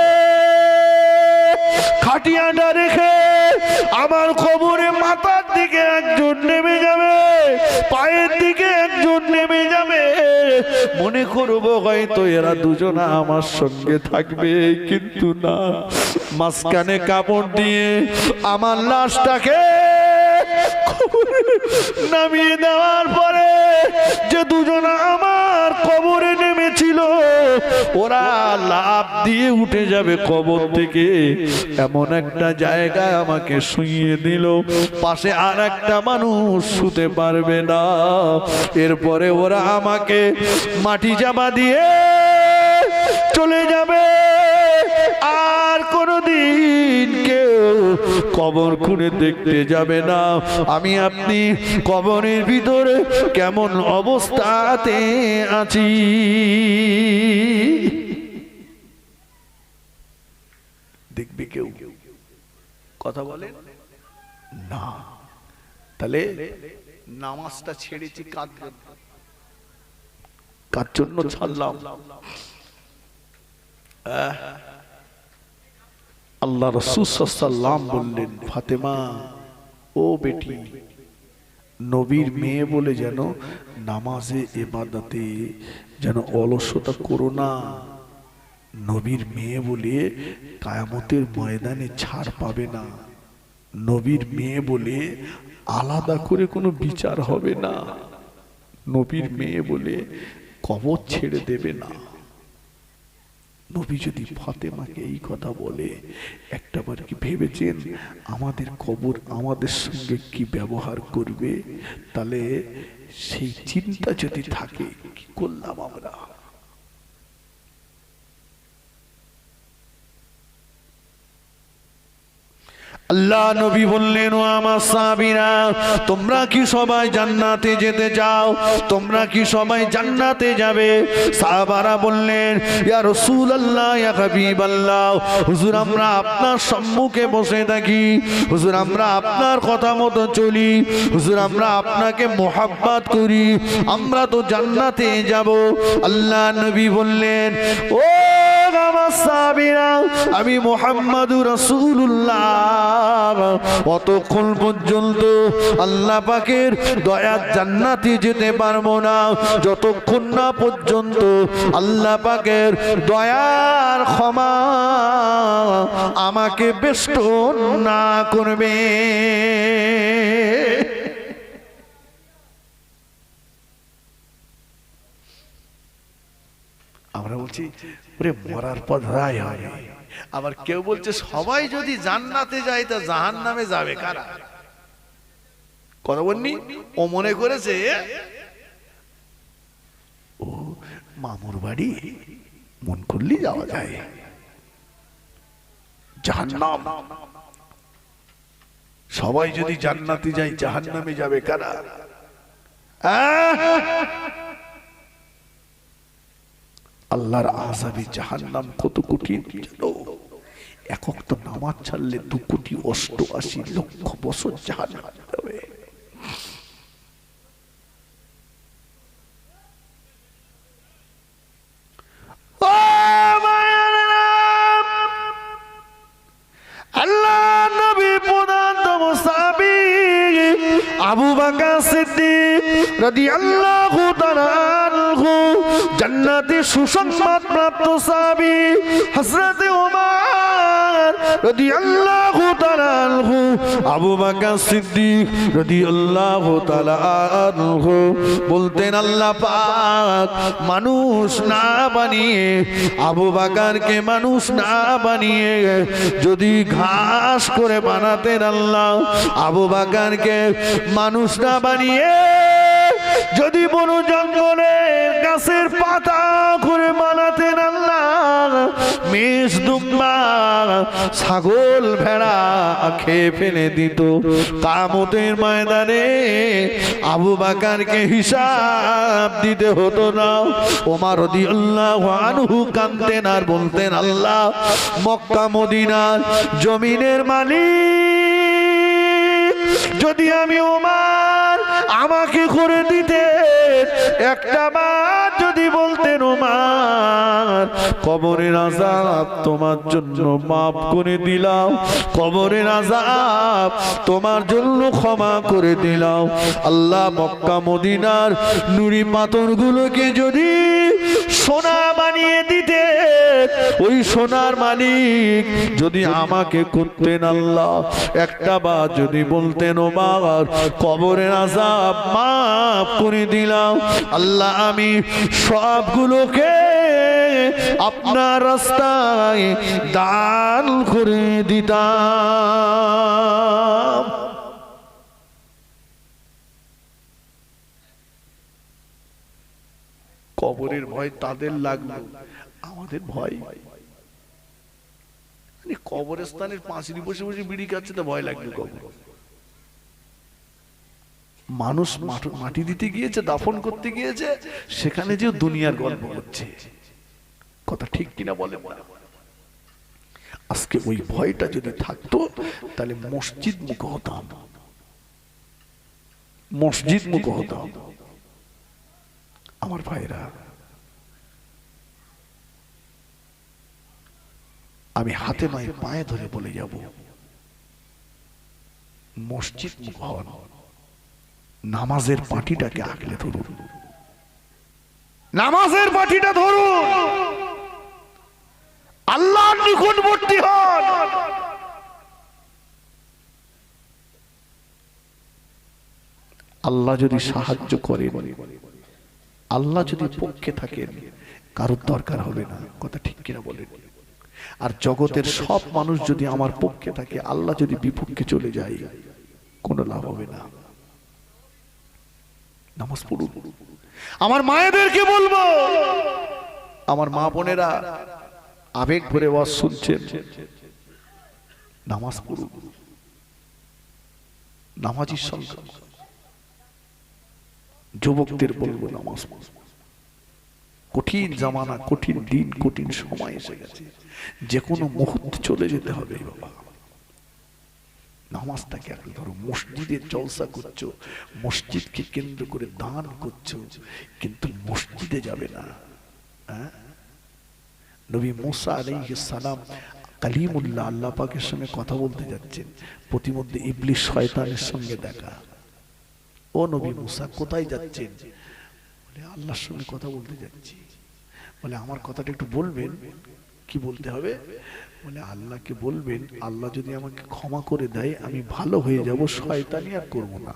খাটিয়াটা রেখে আমার কবরে মাথার দিকে একজন নেমে যাবে, পায়ের দিকে একজন নেমে যাবে। মনে করবো হয়তো এরা দুজনা আমার সঙ্গে থাকবে, কিন্তু না, মাঝখানে কাপড় দিয়ে আমার লাশটাকে নামিয়ে দেওয়ার পরে যে দুজনা আমার কবরে নেমেছিল, ওরা লাফ দিয়ে উঠে যাবে কবর থেকে। এমন একটা জায়গায় আমাকে শুইয়ে দিল, পাশে আর একটা মানুষ শুতে পারবে না। এরপরে ওরা আমাকে মাটি চাপা দিয়ে চলে যাবে। আর কোনদিন কেউ কবর খুঁড়ে দেখতে যাবে না আমি আপনি কবরের ভিতরে কেমন অবস্থাতে আছি। দেখবে কেউ? কথা বলে না। তাহলে নামাজটা ছেড়েছি কার জন্য ছাড়লাম? আল্লাহ রাসূল সাল্লাল্লাহু আলাইহি বললেন, ফাতেমা, ও বেটি, নবীর মেয়ে বলে যেন নামাজে ইবাদতে যেন অলসতা করো না। নবীর মেয়ে বলে কিয়ামতের ময়দানে ছাড় পাবে না। নবীর মেয়ে বলে আলাদা করে কোনো বিচার হবে না। নবীর মেয়ে বলে কবর ছেড়ে দেবে না। নবী যদি ফাতেমাকে এই কথা বলে, একটাবার কি ভেবেছেন আমাদের কবর আমাদের সঙ্গে কি ব্যবহার করবে? তাহলে সেই চিন্তা যদি থাকে, কি করলাম আমরা? আল্লাহ নবী বললেন, ও আমার সাহাবীরা, তোমরা কি সবাই জান্নাতে যেতে চাও? তোমরা কি সবাই জান্নাতে যাবে? সাহাবারা বললেন, ইয়া রাসূলুল্লাহ, ইয়া হাবিবাল্লাহ, হুজুর আমরা আপনার সম্মুখে বসে থাকি, হুজুর আমরা আপনার কথা মতো চলি, হুজুর আমরা আপনাকে মোহাব্বত করি, আমরা তো জান্নাতে যাব। আল্লাহ নবী বললেন, ও আমার সাহাবীরা, আমি মুহাম্মাদুর রাসূলুল্লাহ অতক্ষণ পর্যন্ত আল্লাহ পাকের দয়ার জান্নাতে যেতে পারবো না যতক্ষণ না পর্যন্ত আল্লাহ পাকের দয়ার ক্ষমা আমাকে বেষ্টন না করবে। আমরা বলছি ওরে মরার পর রায় হবে, আবার কেউ বলছে সবাই যদি জান্নাতে যায় তা জাহান্নামে যাবে কারা? কথা বলনি? ও মনে করেছে ও মামুর বাড়ি মন করলেই যাওয়া যায় জাহান্নাম। সবাই যদি জান্নাতে যায় জাহান্নামে যাবে কারা? আল্লাহর আযাবে জাহান্নাম কত কঠিন জানো? এক ওয়াক্ত নামাজ ছাড়লে 2,88,00,000 বছর জাহান্নামে যাবে। রাদিয়াল্লাহু তাআলা আনহু জান্নাতে সুসংবাদ প্রাপ্ত সাহাবী হযরত ওমর রাদিয়াল্লাহু তাআলা আনহু, আবু বকর সিদ্দিক রাদিয়াল্লাহু তাআলা আনহু বলতেন আল্লাহ পাক মানুষ না বানিয়ে, আবু বকরকে মানুষ না বানিয়ে যদি ঘাস করে বানাতেন আল্লাহ, আবু বকরকে মানুষ না বানিয়ে যদি বন জঙ্গলে গাছের পাতা করে বানাতেন আল্লাহ, মেষ দুম্বা ছাগল ভেড়া খেয়ে ফেলে দিত। কিয়ামতের ময়দানে আবু বকরকে হিসাব দিতে হতো না। ওমর রাদিয়াল্লাহু আনহু কাঁদতেন আর বলতেন আল্লাহ মক্কা মদিনার জমিনের মালিক যদি আমি ওমর আমাকে করে দিতে একটা বার যদি বলতেন ওমর কবরের আযাব তোমার জন্য মাফ করে দিলাম, কবরের আযাব তোমার জন্য ক্ষমা করে দিলাম। আল্লাহ মক্কা মদিনার নুরি পাথরগুলোকে যদি সোনা বানিয়ে দিতে, ওই সোনার মালিক যদি আমাকে করতেন আল্লাহ একটা বার যদি বলতেন ওমর কবরের আযাব মাফ করে দিলাম, আল্লাহ আমি সবগুলোকে আপনার রাস্তায় দান করে দিতাম। কবরের ভয় তাদের লাগলো, আমাদের ভয় কবরস্থানের পাঁচিলে বসে বসে বিড়ি খাচ্ছে তো ভয় লাগলো। কবর মানুষ মাটি দিতে গিয়েছে, দাফন করতে গিয়েছে, সেখানে যে দুনিয়ার গল্প করছে, কথা ঠিক কিনা বলে? আজকে ওই ভয়টা যদি থাকতো তাহলে মসজিদ মুখ হতাম, মসজিদ মুখ হতাম। আমার ভাইরা, আমি হাতে নয় পায়ে ধরে বলে যাব মসজিদ মুখ হন, নামাজের পাটিটাকে আঁকলে ধরুন, নামাজের পাটিটা ধরুন, আল্লাহর নিকটবর্তী হন। আল্লাহ যদি সাহায্য করেন, আল্লাহ যদি পক্ষে থাকেন, কারোর দরকার হবে না, কথা ঠিক কিনা বলেন? আর জগতের সব মানুষ যদি আমার পক্ষে থাকে, আল্লাহ যদি বিপক্ষে চলে যায়, কোনো লাভ হবে না। নামাজ পড়ুন। আমার মায়েদেরকে বলবো, আমার মা বোনেরা আবেগ ভরে ওয়াজ শুনছেন, নামাজ পড়ুন। নামাজের সংখ্যা যুবকদের বলবো নামাজ পড়ুন। কঠিন জামানা, কঠিন দিন, কঠিন সময় এসে গেছে, যে কোনো মুহূর্তে চলে যেতে হবে। বাবা নামাজটাকে আগে ধরো। মসজিদে জলসা করছো, মসজিদকে কেন্দ্র করে দান করছো, কিন্তু মসজিদে যাবে না। নবী মুসা আলাইহিস সালাম কালিমুল্লাহ আল্লাহ পাকের সঙ্গে কথা বলতে যাচ্ছেন, প্রতিমধ্যে ইবলিস শয়তানের সঙ্গে দেখা। ও নবী মুসা কোথায় যাচ্ছেন? বলে আল্লাহর সঙ্গে কথা বলতে যাচ্ছি। বলে আমার কথাটা একটু বলবেন। কি বলতে হবে? বলে আল্লাহকে বলবেন আল্লাহ যদি আমাকে ক্ষমা করে দেয় আমি ভালো হয়ে যাব, শয়তানি আর করবো না।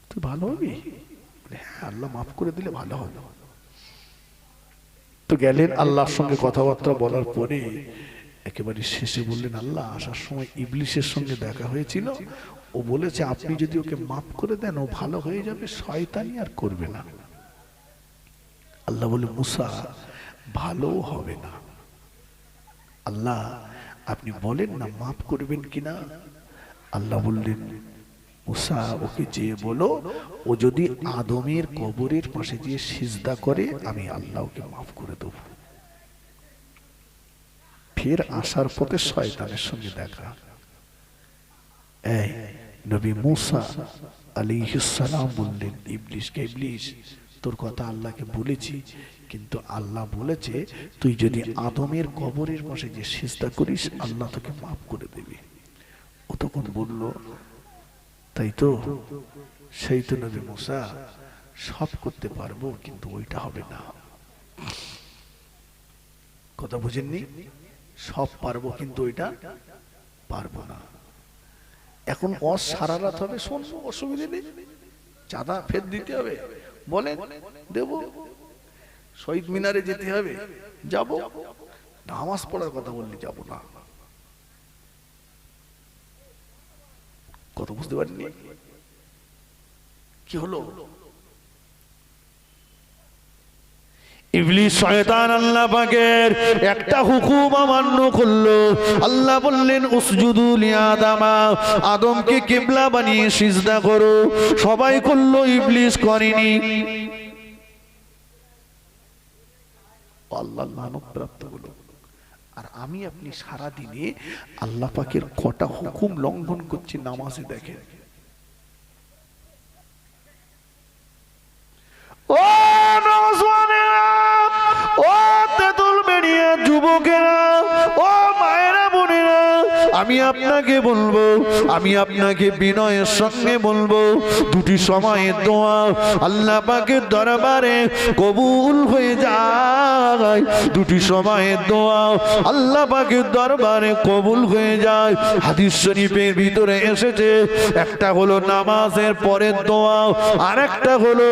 তুই ভালো হবি? বলে হ্যাঁ, আল্লাহ মাফ করে দিলে ভালো হবে। তো গেলেন, আল্লাহর সঙ্গে কথাবার্তা বলার পরে একেবারে শেষে বললেন আল্লাহ আসার সময় ইবলিসের সঙ্গে দেখা হয়েছিল, ও বলেছে আপনি যদি ওকে মাফ করে দেন ও ভালো হয়ে যাবে, শয়তানি আর করবে না। আল্লাহ বলে মুসা ভালো হবে না, আল্লাহ আপনি বলেন না মাফ করবেন কিনা। আল্লাহ বললেন মুসা ওকে যেয়ে বলো ও যদি আদমের কবরের পাশে গিয়ে সিজদা করে আমি আল্লাহ ওকে মাফ করে দেব। ফের আসার পথে শয়তানের সঙ্গে দেখা। এই নবী মুসা আলাইহিস সালাম বললেন ইবলিসকে, ইবলিস তোর কথা আল্লাহকে বলেছি, কিন্তু আল্লাহ বলেছে তুই যদি আদমের কবরের পাশে যে সিজদা করিস আল্লাহ তোকে মাফ করে দেবে। ও তখন বলল তাই তো, সেই তো নবী মুসা, সব করতে পারবো কিন্তু ওইটা হবে না। কথা বুঝেননি? সব পারবো কিন্তু ওইটা পারবো না। এখন সারা রাত হবে, শুনবো, অসুবিধা নেই। চাঁদা ফের দিতে হবে, বলেন দেব। শহীদ মিনারে যেতে হবে, যাব। নামাজ পড়ার কথা বললে যাব না। কত বুঝতে পারিনি? কি হলো? ইবলিস শয়তান আল্লাহ পাকের একটা হুকুম অমান্য করলো। আল্লাহ বললেন উসজুদু লিআদামা, আদমকে কিবলা বানিয়ে সিজদা করো। সবাই করলো, ইবলিস করেনি। আল্লাহ লানত প্রাপ্ত হলো। আর আমি আপনি সারা দিনে আল্লাহ পাকের কটা হুকুম লঙ্ঘন করছি নামাজে দেখেন। ও নওজওয়ানেরা, ও তেতুল বেরিয়া যুবকেরা, ও মায়েরা, বোনেরা, আমি আপনাকে বলবো, আমি আপনাকে বিনয়ের সঙ্গে বলবো, দুটি সময়ের দোয়া আল্লাহ পাকের দরবারে কবুল হয়ে যায়। দুটি সময়ের দোয়া আল্লাহ পাকের দরবারে কবুল হয়ে যায়। হাদিস শরীফের ভিতরে এসেছে, একটা হলো নামাজের পরের দোয়া, আর একটা হলো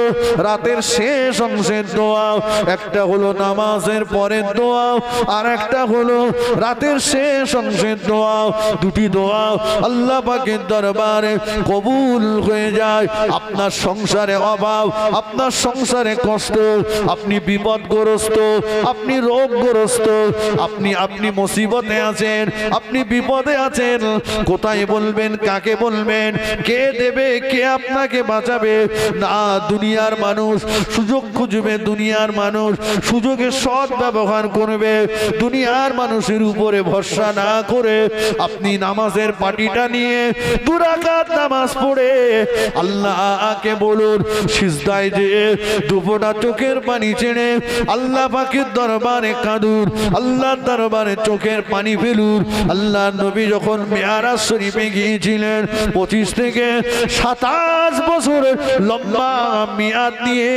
রাতের শেষ অংশের দোয়া। একটা হলো নামাজের পরের দোয়া, আর একটা হলো রাতের শেষ অংশের দোয়া। দুটি দোয়া আল্লাহ পাকের দরবারে কবুল হয়ে যায়। আপনার সংসারে অভাব, আপনার সংসারে কষ্ট, আপনি বিপদগ্রস্ত, আপনি রোগগ্রস্ত, আপনি মুসিবতে আছেন, আপনি বিপদে আছেন, কোথায় বলবেন, কাকে বলবেন, কে দেবে, কে আপনাকে বাঁচাবে? না, দুনিয়ার মানুষ সুযোগ খুঁজবে, দুনিয়ার মানুষ সুযোগের সৎ ব্যবহার করবে। দুনিয়ার মানুষের উপরে ভরসা না করে আপনি নামাজের পাটিটা নিয়ে 2 রাকাত নামাজ পড়ে আল্লাহকে বলুন, সিজদায় যে দুপোটা চোখের পানি ছেড়ে আল্লাহ পাকের দরবারে কাঁদুন, আল্লাহর দরবারে চোখের পানি ফেলুন। আল্লাহ নবী যখন মেরাজ শরীফে গিয়েছিলেন, 25 থেকে 27 বছর লম্বা মিয়াদ দিয়ে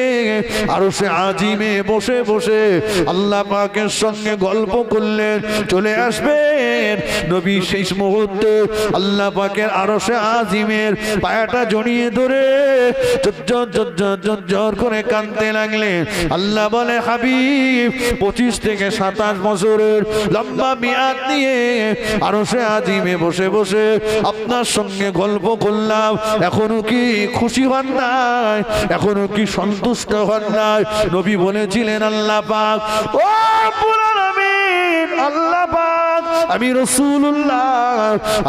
আরশে আজিমে বসে বসে আল্লাহ পাকের সঙ্গে গল্প করলেন। চলে আসবেন নবী সেই মুহূর্তে আল্লাহ পাকের আরশে আজিমের পায়াটা জড়িয়ে ধরে জোর করে কাঁদতে লাগলেন। আল্লাহ বলে, হাবিব, 25 থেকে 27 বছরের লম্বা মিয়াদ দিয়ে আরশে আজিমে বসে বসে আপনার সঙ্গে গল্প করলাম, এখনো কি খুশি হন নাই? এখনো কি সন্তুষ্ট হন নাই? নবী বলেছিলেন, আল্লাহ পাক, ও পুরান আমিন, আল্লাহ পাক, আমি রাসূলুল্লাহ,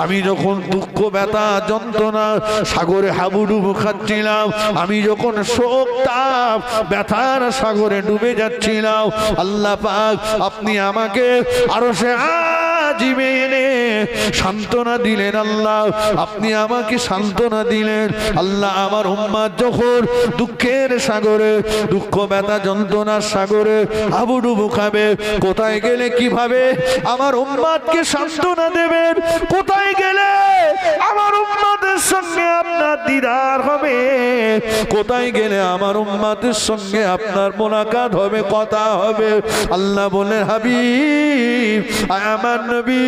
আমি যখন দুঃখ, ব্যথা, যন্ত্রণা সাগরে হাবুডুবু খাচ্ছিলাম, আমি যখন শোক, তাপ, ব্যথার সাগরে ডুবে যাচ্ছিলাম, আল্লাহ পাক আপনি আমাকে আরশে আজিমে এনে সান্ত্বনা দিলেন। আল্লাহ আপনি আমাকে সান্ত্বনা দিলেন। আল্লাহ আমার উম্মাত যখন দুঃখের সাগরে, দুঃখ, ব্যথা, যন্ত্রণার সাগরে হাবুডুবু খাবে, কোথায় গেলে কিভাবে আমার উম্মাতকে সান্ত্বনা দেবেন? কোথায় গেলে আমার উম্মাতের সঙ্গে আপনার দিদার হবে? কোথায় গেলে আমার উম্মাতের সঙ্গে আপনার মোলাকাত হবে, কথা হবে? আল্লাহ বলে, হাবিব, আমার নবী,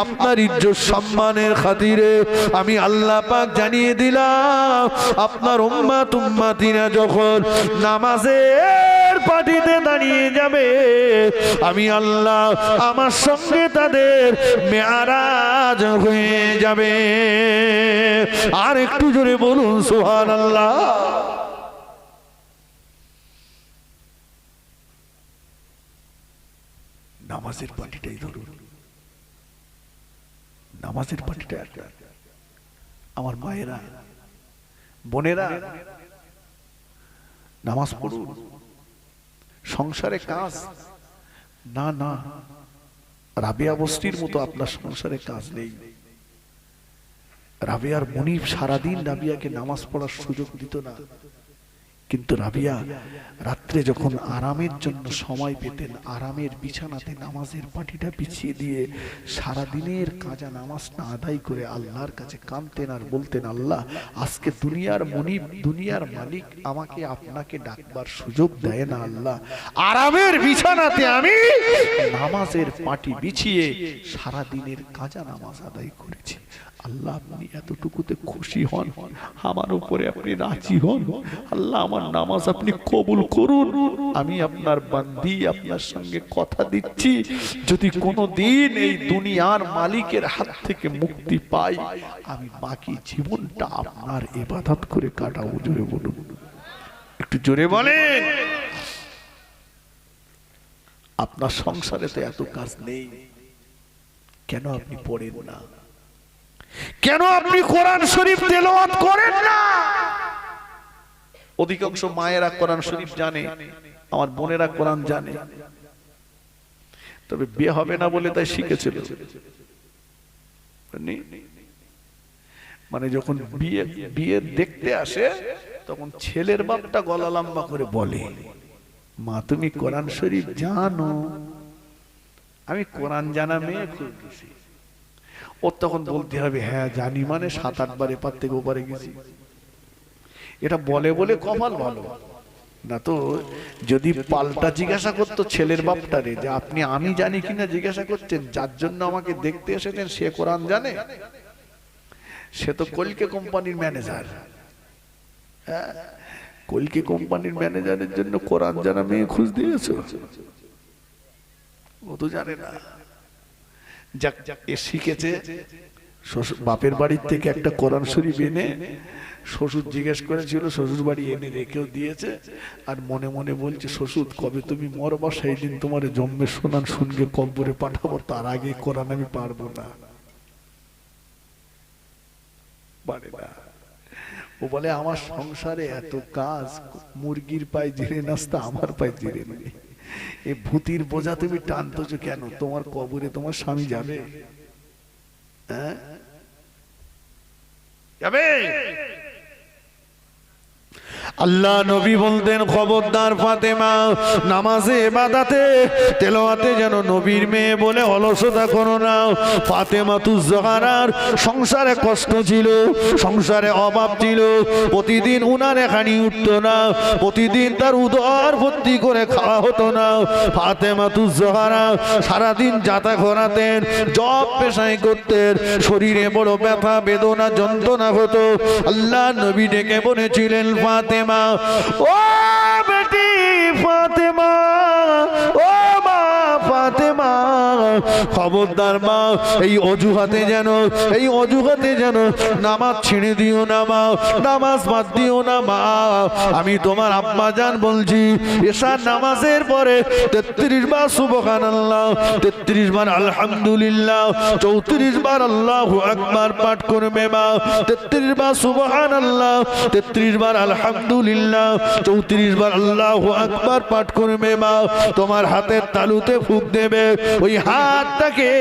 আপনার ইজ্জত সম্মানের খাতিরে আমি আল্লাহ পাক জানিয়ে দিলাম, আপনার উম্মাত উম্মাতিরা যখন নামাজের পাটিতে দাঁড়িয়ে যাবে, আমি আল্লাহ আমার সঙ্গে তাদের মেরাজ হয়ে যাবে। আর একটু জোরে বলুন সুবহানাল্লাহ। নামাজের পাটিটাই ধরুন, নামাজের পাটিটা একটা। আমার মায়েরা, বোনেরা, নামাজ পড়ুন। সংসারে কাজ না, না, রাবেয়া বস্তির মতো আপনার সংসারে কাজ নেই। রাবেয়ার মনিব সারাদিন রাবিয়াকে নামাজ পড়ার সুযোগ দিত না। কিন্তু রাবিয়া রাত্রে যখন আরামের জন্য সময় পেতেন, আরামের বিছানাতে নামাজের পাটিটা বিছিয়ে দিয়ে সারাদিনের কাজা নামাজ না আদায় করে আল্লাহর কাছে কাঁদতেন আর বলতেন, আল্লাহ আজকে দুনিয়ার মনিব, দুনিয়ার মালিক আমাকে আপনাকে ডাকবার সুযোগ দেয় না। আল্লাহ আরামের বিছানাতে আমি নামাজের পাটি বিছিয়ে সারাদিনের কাজা নামাজ আদায় করেছি। আল্লাহ আপনি এতটুকুতে খুশি হন, আমার উপরে আপনি রাজি হন। আল্লাহ আমার নামাজ আপনি কবুল করুন। আমি আপনার বান্দি, আপনার সঙ্গে কথা দিচ্ছি, যদি কোনোদিন এই দুনিয়ার মালিকের হাত থেকে মুক্তি পাই, আমি বাকি জীবনটা আপনার ইবাদত করে কাটাবো। জোরে বলুন, একটু জোরে বলেন। আপনার সংসারে তো এত কাজ নেই, কেন আপনি পড়েন না? কেন আপনি কোরআন শরীফ তেলাওয়াত করেন না? অধিকাংশ মায়েরা কোরআন শরীফ জানে, আমার বোনেরা কোরআন জানে, তবে বিয়ে হবে না বলে তাই শিখেছিল। মানে যখন বিয়ে দেখতে আসে তখন ছেলের বাপটা গলা লম্বা করে বলে, মা তুমি কোরআন শরীফ জানো? আমি কোরআন জানা মেয়ে খুঁজছি। ওর তখন বলতে হবে, হ্যাঁ জানি, মানে 7-8 বার এপার থেকে ওপারে গেছি। এটা বলে বলে কপাল ভালো না তো। যদি পাল্টা জিজ্ঞাসা করতো ছেলের বাপটারে যে আপনি আমি জানি কিনা জিজ্ঞাসা করছেন, যার জন্য আমাকে দেখতে এসেছেন সে কোরআন জানে? সে তো কলকে কোম্পানির ম্যানেজার। হ্যাঁ, কলকে কোম্পানির ম্যানেজারের জন্য কোরআন জানা মেয়ে খুঁজ দিয়েছো? ও তো জানে না। যাক এ শিখেছে, বাপের বাড়ির থেকে একটা কোরআন শরীফ এনে শ্বশুর জিজ্ঞেস করেছিল, শ্বশুর বাড়ি এনে রেখেও দিয়েছে, আর মনে মনে বলছে, শ্বশুর কবে তুমি মরবা সেই দিন তোমার জন্মে শোনান শুনবে কব্বরে পাঠাবো, তার আগে কোরআন আমি পারবো না। পারে না। ও বলে আমার সংসারে এত কাজ, মুরগির পায়ে জিরে নাস্তা, আমার পায়ে জিরে নেই। এই ভূতির বোঝা তুমি টানতেছো কেন? তোমার কবরে তোমার স্বামী যাবে? হ্যাঁ যাবে? আল্লাহ নবী বলতেন, খবরদার ফাতেমা, নামাজে ইবাদতে তেলাওয়াতে যেন নবীর মেয়ে বলে অলসতা করো না। ফাতেমাতুজ জাহরার সংসারে কষ্ট ছিল, সংসারে অভাব ছিল, প্রতিদিন উনার এখানি উঠতো না, প্রতিদিন তার উদর ভর্তি করে খাওয়া হতো না। ফাতেমাতুজ জাহরা সারাদিন যাতা ঘোরাতেন, জব পেশায় করতেন, শরীরে বড় ব্যথা বেদনা যন্ত্রণা হতো। আল্লাহ নবী ডেকে বলেছিলেন, ফাতেমা, ও বেটি ফাতেমা, ও মা ফাতেমা, খবরদার মা, এই অজুহাতে যেন নামাজ ছেড়ে দিও না মা, নামাজ বাদ দিও না মা। আমি তোমার আব্বা জান বলছি, এশার নামাজের পরে 33 বার সুবহানাল্লাহ, 33 বার আলহামদুলিল্লাহ, 34 বার আল্লাহু আকবার পাঠ করবে মা। 33 বার সুবহানাল্লাহ, 33 বার আলহামদুলিল্লাহ, 34 বার আল্লাহু আকবার পাঠ করবে মা। তোমার হাতের তালুতে ফুঁক দেবে, ওই হাতটাকে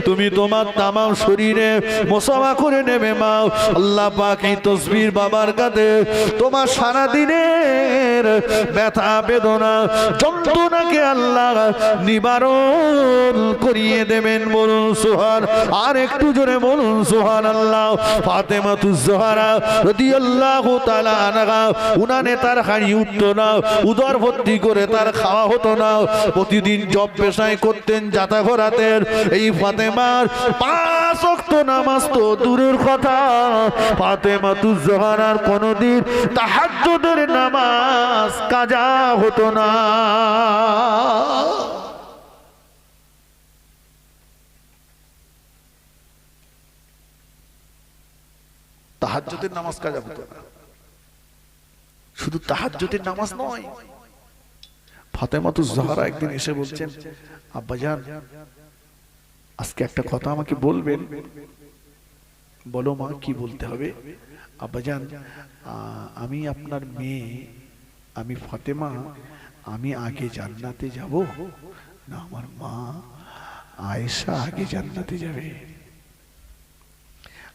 তুমি তোমার তামাম শরীরে মোসাফা করে নেবে মা। আল্লাহ পাক এই তাসবির বাবার কাছে তোমার সারা দিনের ব্যথা বেদনা যন্ত্রণাকে আল্লাহ নিবারণ করিয়ে দেবেন। বলুন সুবহান, আর একটু জোরে বলুন সুবহানাল্লাহ। ফাতেমাতুজ জাহরা রাদিয়াল্লাহু তাআলা আনহা, উনানে তার হাড়ি উঠতো না, উদর ভর্তি করে তার খাওয়া হতো না, প্রতিদিন জব পেশায় করতেন, যাতা ঘোরাতেন। এই ফাতেমার 5 ওয়াক্ত নামাজ তো দূরের কথা, ফাতেমাতুজ জাহরার কোনদিন তাহাজ্জুদের নামাজ কাজা হতো না। তাহাজ্জুদের নামাজ কাজা হতো না। শুধু তাহাজ্জুদের নামাজ নয়, ফাতেমাতুজ জাহরা একদিন এসে বলছেন, আব্বাজান আজকে একটা কথা আমাকে বলবেন। বলো মা, কি বলতে হবে? আব্বাজান, আমি আপনার মেয়ে, আমি ফাতেমা, আমি আগে জান্নাতে যাব না আমার মা আয়েশা আগে জান্নাতে যাবে?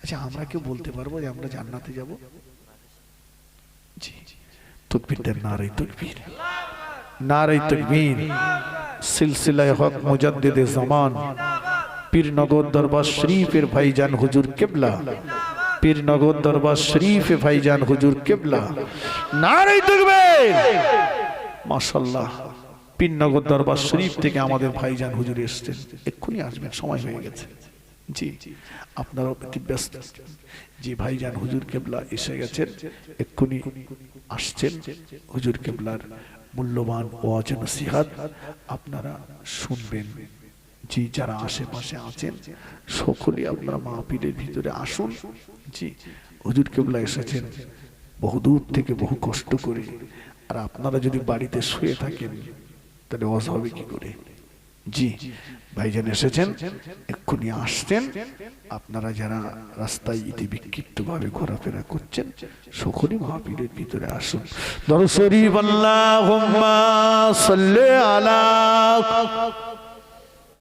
আচ্ছা, আমরা কেউ বলতে পারবো যে আমরা জান্নাতে যাব? জি, তকবীর দেন, নারে তকবীর, নারে তকবীর। সিলসিলায়ে হক মুজাদ্দিদে জামান পীরনগর দরবার শরীফের ভাইজান হুজুর কিবলা, পীরনগর দরবার শরীফে ভাইজান হুজুর কিবলা, নারে তকবীর। মাশাআল্লাহ, পীরনগর দরবার শরীফ থেকে আমাদের ভাইজান হুজুর এসেছেন, এক্ষুনি আসবেন, সময় হয়ে গেছে। জি, আপনারা অতি ব্যস্ত। জি, ভাইজান হুজুর কিবলা এসে গেছেন, এক্ষুনি আসছেন। হুজুর কিবলার মূল্যবান ওয়াজ নসিহত আপনারা শুনবেন। জি, যারা আশেপাশে আছেন সকলেই আপনারা মাহফিলের ভিতরে আসুন। জি, হুজুর কিবলা এসেছেন বহুদূর থেকে, বহু কষ্ট করে। আর আপনারা যদি বাড়িতে শুয়ে থাকেন তাহলে ওয়াজ হবে কি করে? জি, ভাইজান এসেছেন, এক্ষুনি আসছেন। আপনারা যারা রাস্তায় ইতি বিক্ষিপ্ত ভাবে ঘোরাফেরা করছেন সকলেই মাহফিলের ভিতরে আসুন। দরুদ শরীফ আল্লাহুম্মা সাল্লি আলা